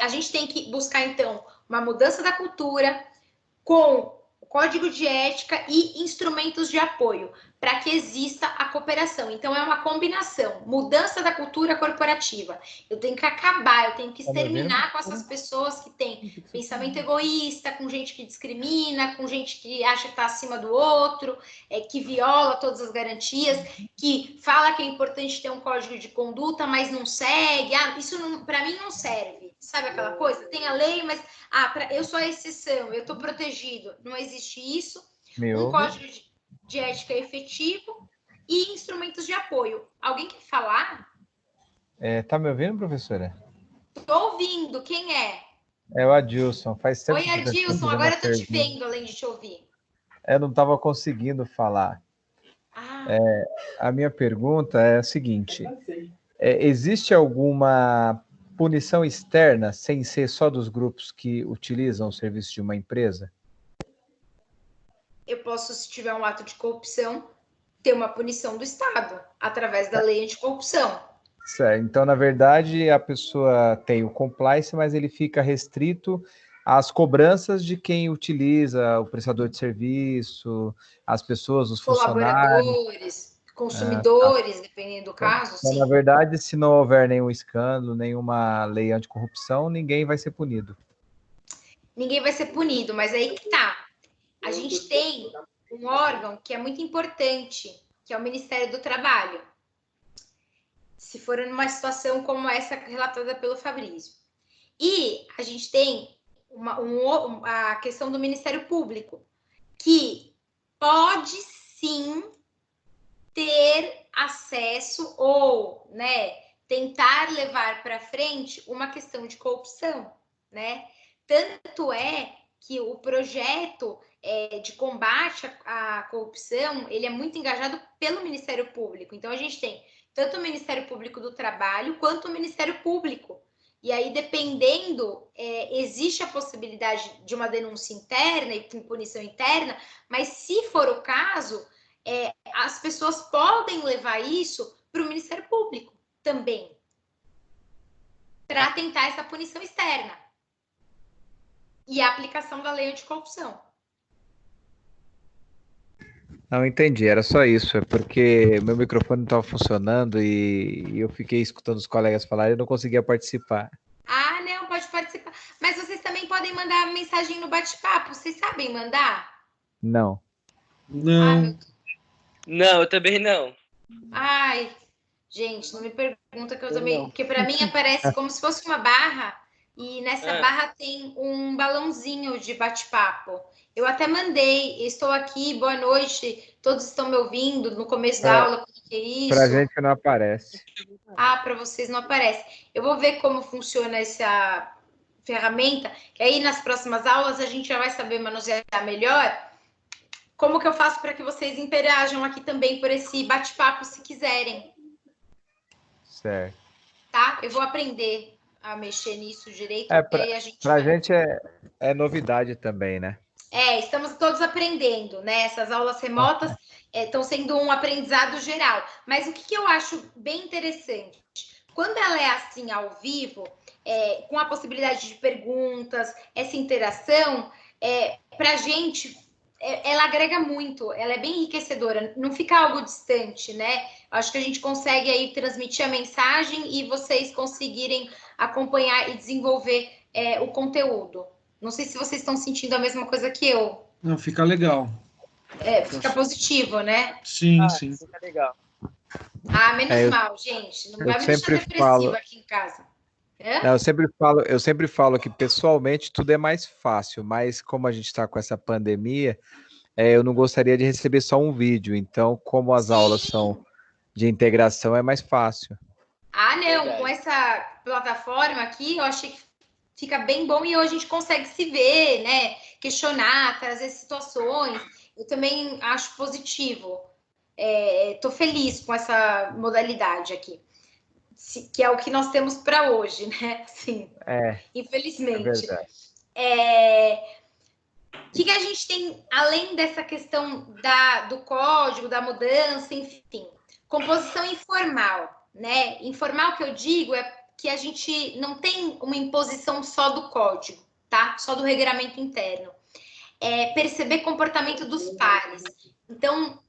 A gente tem que buscar, então, uma mudança da cultura com o código de ética e instrumentos de apoio para que exista a cooperação. Então, é uma combinação, mudança da cultura corporativa. Eu tenho que acabar, eu tenho que exterminar com essas pessoas que têm pensamento egoísta, com gente que discrimina, com gente que acha que está acima do outro, que viola todas as garantias, que fala que é importante ter um código de conduta, mas não segue. Isso para mim não serve. Sabe aquela coisa? Tem a lei, mas eu sou a exceção, eu estou protegido. Não existe isso. Um código de ética efetivo e instrumentos de apoio. Alguém quer falar? Tá me ouvindo, professora? Estou ouvindo. Quem é? É o Adilson. Faz tempo. Oi, Adilson. Agora eu estou te vendo, além de te ouvir. Eu não estava conseguindo falar. A minha pergunta é a seguinte. Existe alguma punição externa, sem ser só dos grupos que utilizam o serviço de uma empresa? Eu posso, se tiver um ato de corrupção, ter uma punição do Estado, através da lei anticorrupção. Certo. Então, na verdade, a pessoa tem o compliance, mas ele fica restrito às cobranças de quem utiliza o prestador de serviço, as pessoas, os funcionários. Colaboradores, consumidores, dependendo do caso, então, sim. Na verdade, se não houver nenhum escândalo, nenhuma lei anticorrupção, ninguém vai ser punido. Ninguém vai ser punido, mas aí que tá. A gente tem um órgão que é muito importante, que é o Ministério do Trabalho. Se for numa situação como essa relatada pelo Fabrício. E a gente tem a questão do Ministério Público, que pode sim ter acesso ou, né, tentar levar para frente uma questão de corrupção, né? Tanto é que o projeto de combate à corrupção, ele é muito engajado pelo Ministério Público. Então, a gente tem tanto o Ministério Público do Trabalho quanto o Ministério Público. E aí, dependendo, existe a possibilidade de uma denúncia interna e com punição interna, mas se for o caso, as pessoas podem levar isso para o Ministério Público também, para tentar essa punição externa e a aplicação da lei anticorrupção. Não entendi, era só isso, é porque meu microfone não estava funcionando e eu fiquei escutando os colegas falarem e não conseguia participar. Não, pode participar. Mas vocês também podem mandar mensagem no bate-papo, vocês sabem mandar? Não. Não. Não, eu também não. Ai, gente, não me pergunta que eu também... Porque para mim aparece como se fosse uma barra e nessa barra tem um balãozinho de bate-papo. Eu até mandei, estou aqui, boa noite, todos estão me ouvindo no começo da aula, o que é isso? Para a gente não aparece. Para vocês não aparece. Eu vou ver como funciona essa ferramenta, que aí nas próximas aulas a gente já vai saber manusear melhor. Como que eu faço para que vocês interajam aqui também por esse bate-papo, se quiserem. Certo. Tá? Eu vou aprender a mexer nisso direito. Para a gente é novidade também, né? Estamos todos aprendendo, né? Essas aulas remotas estão sendo um aprendizado geral. Mas o que eu acho bem interessante, quando ela é assim ao vivo, com a possibilidade de perguntas, essa interação, para a gente, ela agrega muito, ela é bem enriquecedora, não fica algo distante, né? Acho que a gente consegue aí transmitir a mensagem e vocês conseguirem acompanhar e desenvolver o conteúdo. Não sei se vocês estão sentindo a mesma coisa que eu. Não, fica legal. Fica positivo, né? Sim, sim. Fica legal. Menos mal, gente. Não vai me deixar depressiva aqui em casa. Não, eu sempre falo que pessoalmente tudo é mais fácil, mas como a gente está com essa pandemia, eu não gostaria de receber só um vídeo. Então, como as aulas são de integração, é mais fácil. Não. Verdade. Com essa plataforma aqui, eu achei que fica bem bom e hoje a gente consegue se ver, né? Questionar, trazer situações. Eu também acho positivo. Estou feliz com essa modalidade aqui, que é o que nós temos para hoje, né? Sim, infelizmente. O que a gente tem, além dessa questão do código, da mudança, enfim, composição informal, né? Informal que eu digo é que a gente não tem uma imposição só do código, tá? Só do regramento interno. Perceber comportamento dos pares. Então,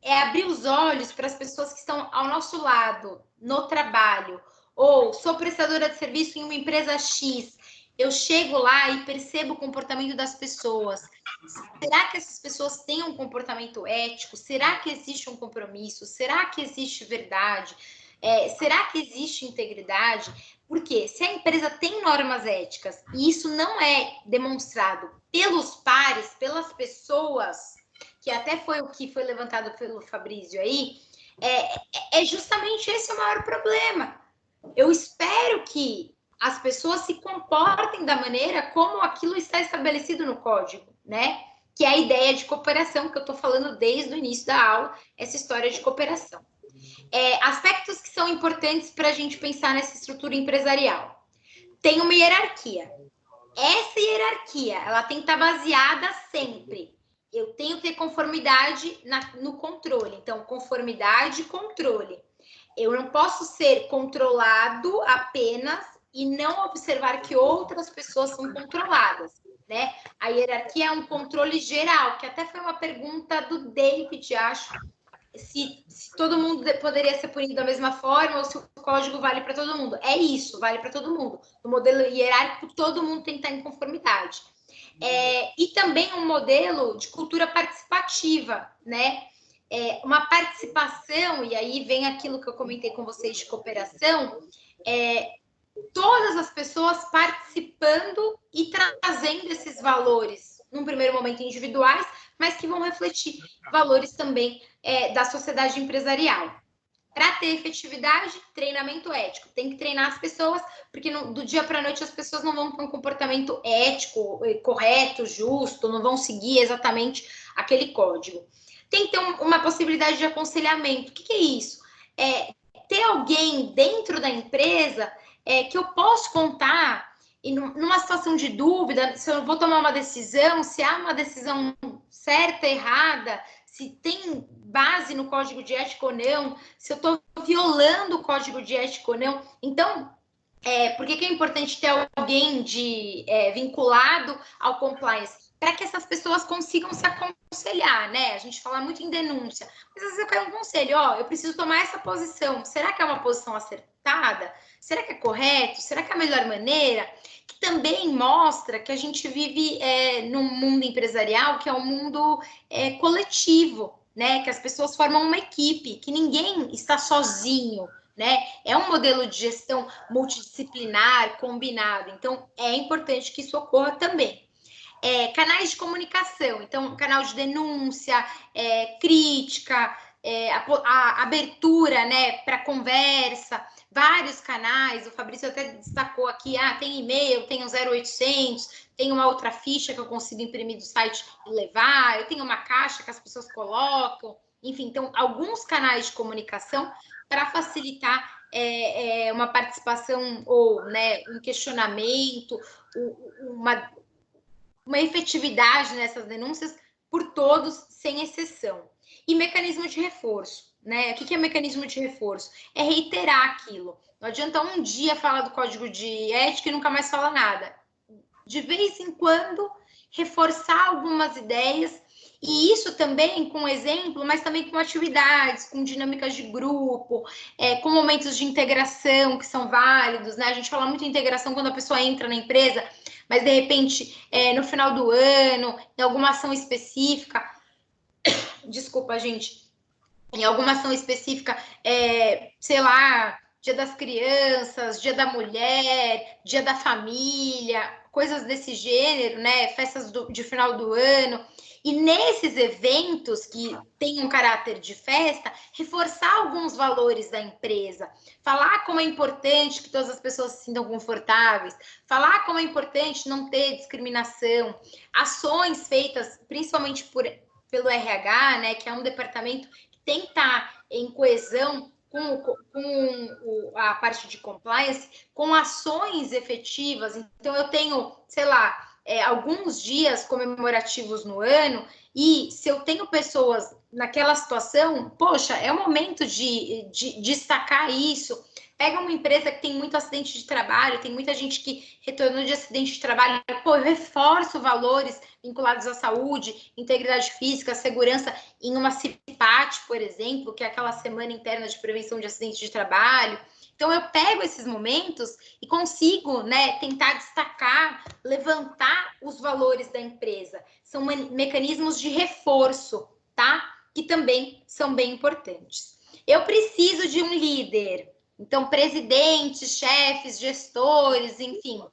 abrir os olhos para as pessoas que estão ao nosso lado, no trabalho, ou sou prestadora de serviço em uma empresa X, eu chego lá e percebo o comportamento das pessoas. Será que essas pessoas têm um comportamento ético? Será que existe um compromisso? Será que existe verdade? Será que existe integridade? Porque se a empresa tem normas éticas e isso não é demonstrado pelos pares, pelas pessoas, que até foi o que foi levantado pelo Fabrício aí, justamente esse o maior problema. Eu espero que as pessoas se comportem da maneira como aquilo está estabelecido no código, né? Que é a ideia de cooperação, que eu estou falando desde o início da aula, essa história de cooperação. Aspectos que são importantes para a gente pensar nessa estrutura empresarial. Tem uma hierarquia. Essa hierarquia, ela tem que estar baseada sempre. Eu tenho que ter conformidade no controle. Então, conformidade e controle. Eu não posso ser controlado apenas e não observar que outras pessoas são controladas, né? A hierarquia é um controle geral, que até foi uma pergunta do David, acho, se todo mundo poderia ser punido da mesma forma ou se o código vale para todo mundo. É isso, vale para todo mundo. No modelo hierárquico, todo mundo tem que estar em conformidade. E também um modelo de cultura participativa, né? Uma participação, e aí vem aquilo que eu comentei com vocês de cooperação, todas as pessoas participando e trazendo esses valores, num primeiro momento individuais, mas que vão refletir valores também da sociedade empresarial. Para ter efetividade, treinamento ético. Tem que treinar as pessoas, porque do dia para a noite as pessoas não vão ter um comportamento ético, correto, justo, não vão seguir exatamente aquele código. Tem que ter uma possibilidade de aconselhamento. O que é isso? Ter alguém dentro da empresa que eu posso contar e numa situação de dúvida, se eu vou tomar uma decisão, se há uma decisão certa, errada, se tem base no código de ética ou não, se eu estou violando o código de ética ou não. Então, por que é importante ter alguém vinculado ao compliance? Para que essas pessoas consigam se aconselhar, né? A gente fala muito em denúncia, mas às vezes eu quero um conselho, eu preciso tomar essa posição. Será que é uma posição acertada? Será que é correto? Será que é a melhor maneira? Que também mostra que a gente vive num mundo empresarial que é um mundo coletivo, né? Que as pessoas formam uma equipe, que ninguém está sozinho, né? É um modelo de gestão multidisciplinar, combinado. Então, é importante que isso ocorra também. Canais de comunicação, então, canal de denúncia, crítica, a abertura, né, para conversa, vários canais. O Fabrício até destacou aqui, tem e-mail, tem o 0800, tem uma outra ficha que eu consigo imprimir do site e levar, eu tenho uma caixa que as pessoas colocam, enfim, então, alguns canais de comunicação para facilitar uma participação ou, né, um questionamento, uma efetividade nessas denúncias por todos, sem exceção. E mecanismo de reforço, né? O que é mecanismo de reforço? É reiterar aquilo. Não adianta um dia falar do código de ética e nunca mais falar nada. De vez em quando, reforçar algumas ideias, e isso também com exemplo, mas também com atividades, com dinâmicas de grupo, com momentos de integração que são válidos, né? A gente fala muito em integração quando a pessoa entra na empresa, mas de repente, no final do ano, em alguma ação específica, desculpa, gente, em alguma ação específica, sei lá, Dia das Crianças, Dia da Mulher, Dia da Família, coisas desse gênero, né? Festas de final do ano. E nesses eventos que têm um caráter de festa, reforçar alguns valores da empresa, falar como é importante que todas as pessoas se sintam confortáveis, falar como é importante não ter discriminação, ações feitas principalmente pelo RH, né? Que é um departamento que tem que estar em coesão com a parte de compliance, com ações efetivas. Então, eu tenho, sei lá, alguns dias comemorativos no ano, e se eu tenho pessoas naquela situação, poxa, é o momento de destacar isso. Pega uma empresa que tem muito acidente de trabalho, tem muita gente que retornou de acidente de trabalho, pô, eu reforço valores vinculados à saúde, integridade física, segurança, em uma CIPAT, por exemplo, que é aquela semana interna de prevenção de acidente de trabalho. Então, eu pego esses momentos e consigo, né, tentar destacar, levantar os valores da empresa. São mecanismos de reforço, tá? Que também são bem importantes. Eu preciso de um líder. Então, presidentes, chefes, gestores, enfim.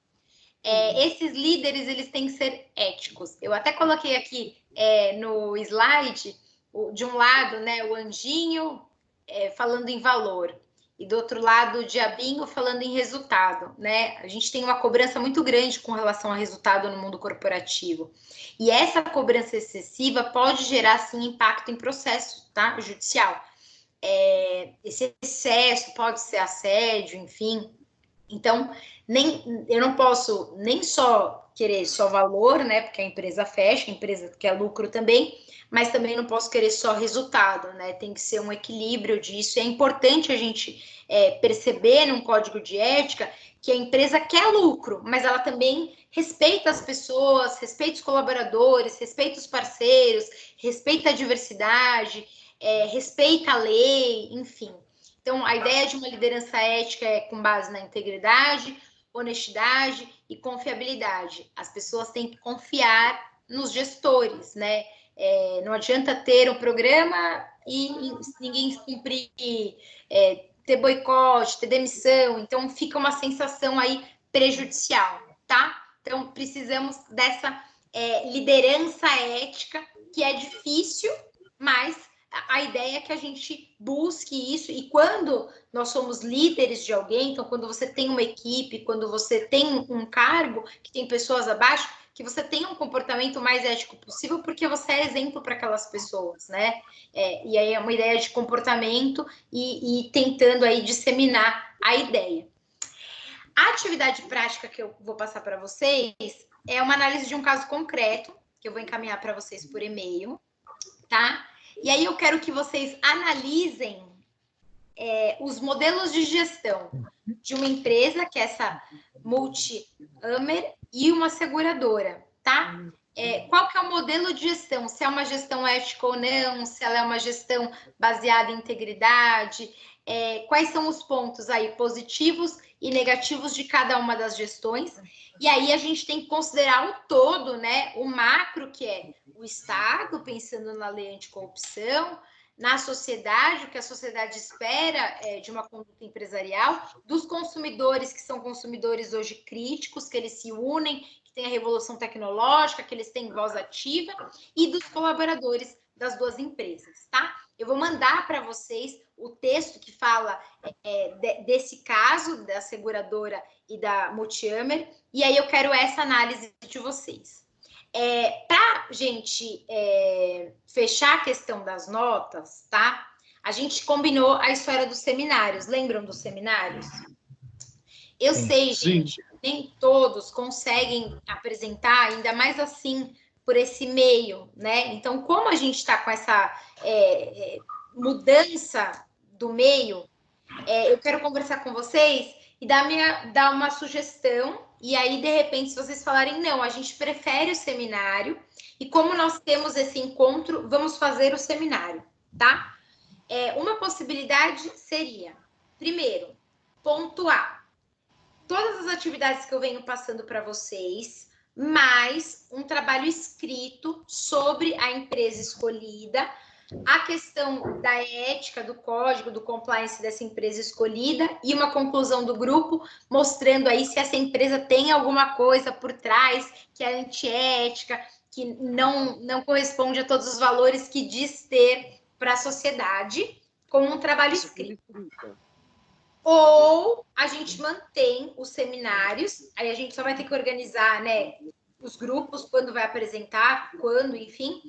Esses líderes, eles têm que ser éticos. Eu até coloquei aqui no slide, de um lado, né, o anjinho falando em valor, e do outro lado o diabinho falando em resultado, né? A gente tem uma cobrança muito grande com relação a resultado no mundo corporativo. E essa cobrança excessiva pode gerar, sim, impacto em processo, tá? Judicial. Esse excesso pode ser assédio, enfim. Então, eu não posso nem só querer só valor, né? Porque a empresa fecha, a empresa quer lucro também, mas também não posso querer só resultado, né? Tem que ser um equilíbrio disso. É importante a gente perceber num código de ética que a empresa quer lucro, mas ela também respeita as pessoas, respeita os colaboradores, respeita os parceiros, respeita a diversidade, respeita a lei, enfim. Então, a ideia de uma liderança ética é com base na integridade, honestidade e confiabilidade. As pessoas têm que confiar nos gestores, né? Não adianta ter um programa e ninguém cumprir, ter boicote, ter demissão. Então, fica uma sensação aí prejudicial, tá? Então, precisamos dessa liderança ética, que é difícil, mas a ideia é que a gente busque isso, e quando nós somos líderes de alguém, então quando você tem uma equipe, quando você tem um cargo que tem pessoas abaixo, que você tenha um comportamento mais ético possível, porque você é exemplo para aquelas pessoas, né? E aí é uma ideia de comportamento e tentando aí disseminar a ideia. A atividade prática que eu vou passar para vocês é uma análise de um caso concreto, que eu vou encaminhar para vocês por e-mail, tá? E aí eu quero que vocês analisem os modelos de gestão de uma empresa, que é essa Multi-Amer, e uma seguradora, tá? Qual que é o modelo de gestão? Se é uma gestão ética ou não, se ela é uma gestão baseada em integridade, quais são os pontos aí positivos e negativos de cada uma das gestões. E aí a gente tem que considerar o todo, né? O macro, que é o Estado, pensando na lei anticorrupção, na sociedade, o que a sociedade espera de uma conduta empresarial, dos consumidores, que são consumidores hoje críticos, que eles se unem, que tem a revolução tecnológica, que eles têm voz ativa, e dos colaboradores das duas empresas, tá? Eu vou mandar para vocês o texto que fala desse caso, da seguradora e da Multi-Amer, e aí eu quero essa análise de vocês. Para a gente fechar a questão das notas, tá? A gente combinou a história dos seminários. Lembram dos seminários? Eu sei, gente, nem todos conseguem apresentar, ainda mais assim, por esse meio, né? Então, como a gente está com essa mudança do meio, eu quero conversar com vocês e dar uma sugestão, e aí, de repente, se vocês falarem, não, a gente prefere o seminário, e como nós temos esse encontro, vamos fazer o seminário, tá? Uma possibilidade seria, primeiro, pontuar todas as atividades que eu venho passando para vocês, mais um trabalho escrito sobre a empresa escolhida, a questão da ética, do código, do compliance dessa empresa escolhida e uma conclusão do grupo, mostrando aí se essa empresa tem alguma coisa por trás que é antiética, que não corresponde a todos os valores que diz ter para a sociedade, com um trabalho escrito. Ou a gente mantém os seminários, aí a gente só vai ter que organizar, né, os grupos, quando vai apresentar, quando, enfim,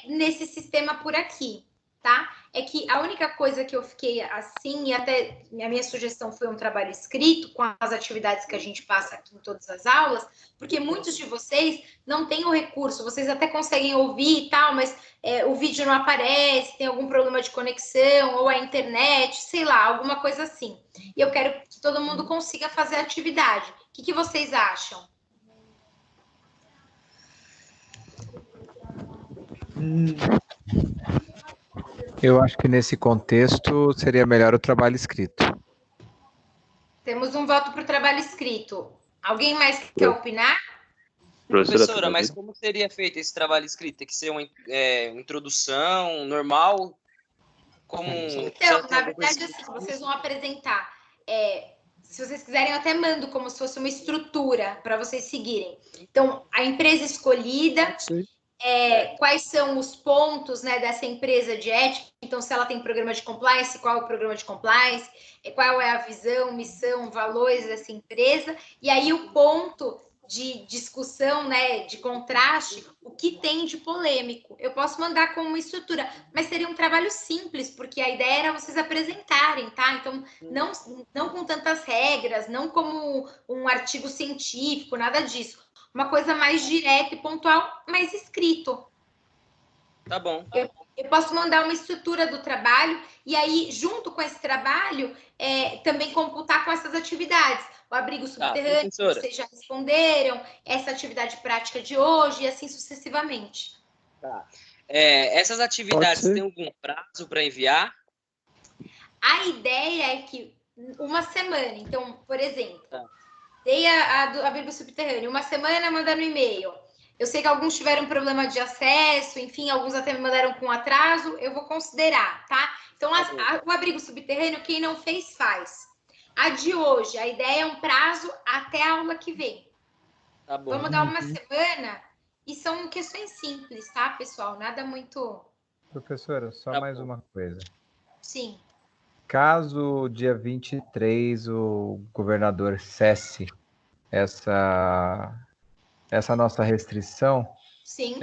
nesse sistema por aqui, tá? É que a única coisa que eu fiquei assim, e até a minha sugestão foi um trabalho escrito, com as atividades que a gente passa aqui em todas as aulas, porque muitos de vocês não têm o recurso, vocês até conseguem ouvir e tal, mas o vídeo não aparece, tem algum problema de conexão, ou a internet, sei lá, alguma coisa assim. E eu quero que todo mundo consiga fazer a atividade. O que vocês acham? Eu acho que nesse contexto seria melhor o trabalho escrito. Temos um voto para o trabalho escrito. Alguém mais quer opinar? Professora, mas como seria feito esse trabalho escrito? Tem que ser uma introdução normal? Então, na verdade, assim, vocês vão apresentar. Se vocês quiserem, eu até mando como se fosse uma estrutura para vocês seguirem. Então, a empresa escolhida... quais são os pontos, né, dessa empresa de ética, então se ela tem programa de compliance, qual é o programa de compliance, qual é a visão, missão, valores dessa empresa, e aí o ponto de discussão, né, de contraste, o que tem de polêmico. Eu posso mandar como uma estrutura, mas seria um trabalho simples, porque a ideia era vocês apresentarem, tá? Então, não com tantas regras, não como um artigo científico, nada disso. Uma coisa mais direta e pontual, mas escrito. Tá bom. Eu posso mandar uma estrutura do trabalho e aí, junto com esse trabalho, também computar com essas atividades. O abrigo subterrâneo, que vocês já responderam, essa atividade prática de hoje e assim sucessivamente. Tá. Essas atividades têm algum prazo para enviar? A ideia é que uma semana. Então, por exemplo... Dei a abrigo subterrâneo. Uma semana mandando e-mail. Eu sei que alguns tiveram problema de acesso, enfim, alguns até me mandaram com atraso. Eu vou considerar, tá? Então, o abrigo subterrâneo, quem não fez, faz. A de hoje, a ideia é um prazo até a aula que vem. Tá bom. Vamos dar uma semana e são questões simples, tá, pessoal? Nada muito... Professora, só mais uma coisa. Sim. Caso dia 23 o governador cesse essa nossa restrição, sim.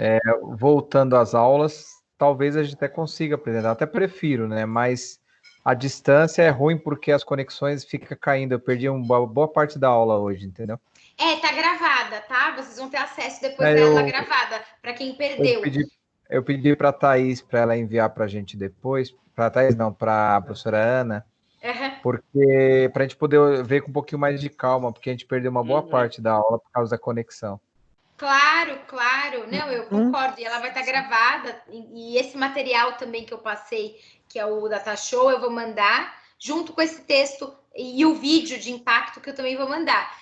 Voltando às aulas, talvez a gente até consiga apresentar, até prefiro, né? Mas a distância é ruim porque as conexões ficam caindo. Eu perdi uma boa parte da aula hoje, entendeu? Tá gravada, tá? Vocês vão ter acesso depois dela gravada, para quem perdeu. Eu pedi para a Thaís, para ela enviar para a gente depois, para a Thaís não, para a professora Ana, porque para a gente poder ver com um pouquinho mais de calma, porque a gente perdeu uma boa parte da aula por causa da conexão. Claro. Não, eu concordo. E ela vai estar gravada. E esse material também que eu passei, que é o Data Show, eu vou mandar, junto com esse texto e o vídeo de impacto que eu também vou mandar.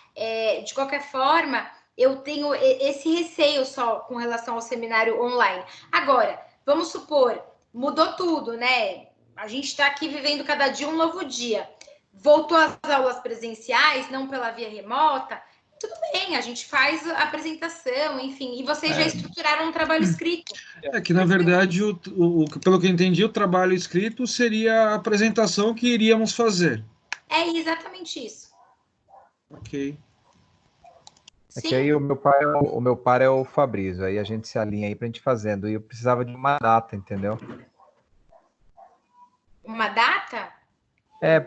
De qualquer forma, eu tenho esse receio só com relação ao seminário online. Agora, vamos supor, mudou tudo, né? A gente está aqui vivendo cada dia um novo dia. Voltou às aulas presenciais, não pela via remota. Tudo bem, a gente faz a apresentação, enfim. E vocês já estruturaram um trabalho escrito. Que, na verdade, pelo que eu entendi, o trabalho escrito seria a apresentação que iríamos fazer. É exatamente isso. Ok. É que aí o meu par é o Fabrício, aí a gente se alinha aí pra gente fazendo. E eu precisava de uma data, entendeu? Uma data?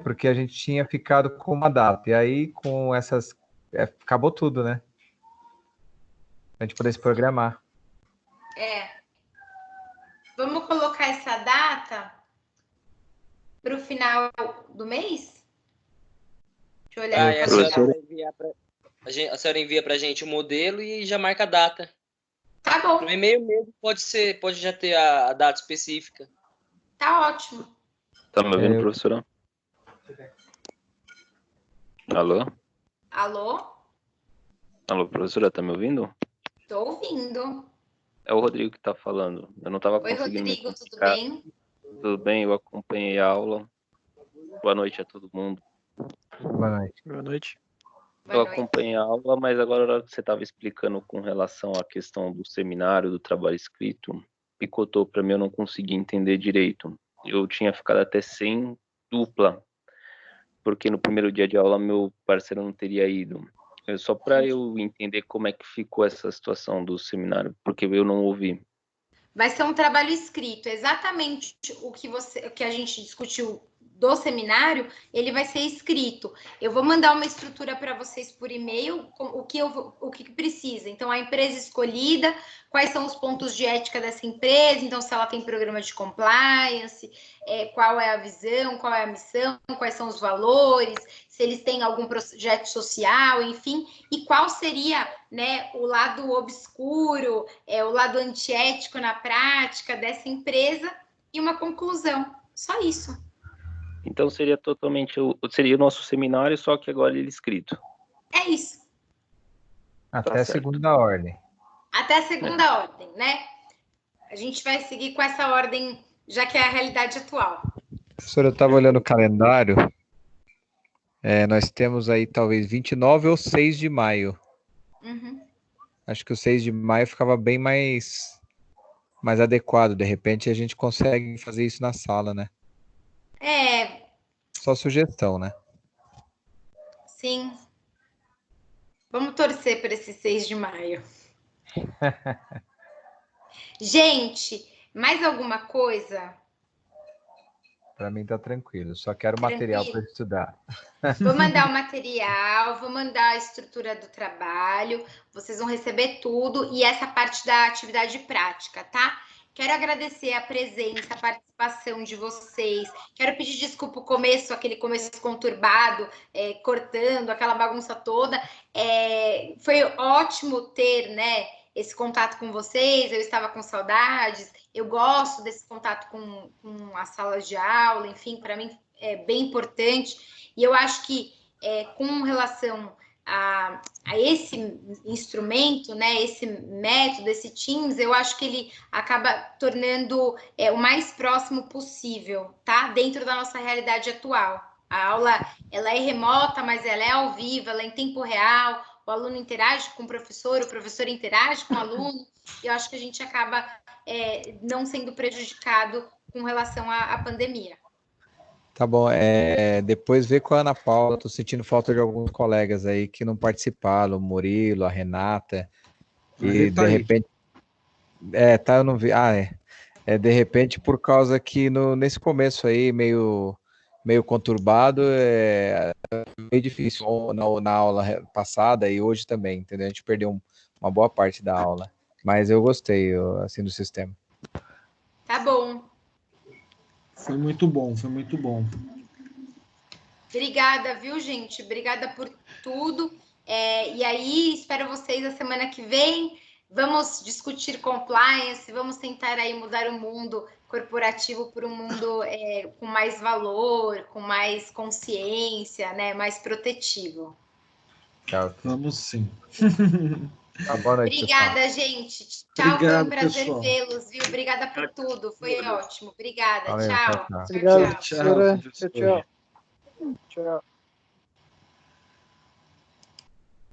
Porque a gente tinha ficado com uma data, e aí com essas... acabou tudo, né? A gente poder se programar. Vamos colocar essa data para o final do mês? Deixa eu olhar. A senhora envia para a gente o modelo e já marca a data. Tá bom. No e-mail mesmo pode já ter a data específica. Tá ótimo. Tá me ouvindo, professora? Alô? Alô, professora, tá me ouvindo? Tô ouvindo. É o Rodrigo que tá falando. Eu não tava conseguindo. Oi, Rodrigo, tudo bem? Tudo bem, eu acompanhei a aula. Boa noite a todo mundo. Boa noite. Eu acompanhei a aula, mas agora você estava explicando com relação à questão do seminário, do trabalho escrito, picotou para mim, eu não consegui entender direito. Eu tinha ficado até sem dupla, porque no primeiro dia de aula meu parceiro não teria ido. Só para eu entender como é que ficou essa situação do seminário, porque eu não ouvi. Vai ser um trabalho escrito, exatamente o que a gente discutiu do seminário, ele vai ser escrito. Eu vou mandar uma estrutura para vocês por e-mail, o que precisa. Então, a empresa escolhida, quais são os pontos de ética dessa empresa, então, se ela tem programa de compliance, qual é a visão, qual é a missão, quais são os valores, se eles têm algum projeto social, enfim, e qual seria, né, o lado obscuro, o lado antiético na prática dessa empresa, e uma conclusão. Só isso. Então seria seria o nosso seminário, só que agora ele escrito. É isso. Até a segunda ordem. Até a segunda ordem, né? A gente vai seguir com essa ordem, já que é a realidade atual. Professora, eu estava olhando o calendário. Nós temos aí talvez 29 ou 6 de maio. Uhum. Acho que o 6 de maio ficava bem mais adequado. De repente a gente consegue fazer isso na sala, né? Só sugestão, né? Sim. Vamos torcer para esse 6 de maio. Gente, mais alguma coisa? Para mim tá tranquilo. Só quero material para estudar. Vou mandar o material, vou mandar a estrutura do trabalho. Vocês vão receber tudo e essa parte da atividade prática, tá? Quero agradecer a presença, a participação de vocês. Quero pedir desculpa o começo, aquele começo conturbado, cortando, aquela bagunça toda. Foi ótimo ter, né, esse contato com vocês. Eu estava com saudades. Eu gosto desse contato com as salas de aula. Enfim, para mim é bem importante. E eu acho que com relação a esse instrumento, né, esse método, esse Teams, eu acho que ele acaba tornando o mais próximo possível, tá? Dentro da nossa realidade atual. A aula, ela é remota, mas ela é ao vivo, ela é em tempo real, o aluno interage com o professor interage com o aluno, e eu acho que a gente acaba não sendo prejudicado com relação à pandemia. Tá bom, depois vê com a Ana Paula, tô sentindo falta de alguns colegas aí que não participaram, o Murilo, a Renata, e de repente... eu não vi, de repente por causa que nesse começo aí, meio conturbado, meio difícil, na aula passada e hoje também, entendeu? A gente perdeu uma boa parte da aula, mas eu gostei, assim, do sistema. Tá bom. Foi muito bom, foi muito bom. Obrigada, viu, gente? Obrigada por tudo. E aí, espero vocês a semana que vem. Vamos discutir compliance, vamos tentar aí mudar o mundo corporativo por um mundo com mais valor, com mais consciência, né? Mais protetivo. Tchau. Vamos sim. Boa noite, obrigada, pessoal. gente. Tchau, obrigado, foi um prazer vê-los, viu? Obrigada por tudo, foi ótimo. Obrigada, Valeu, tchau. Obrigado, tchau. tchau.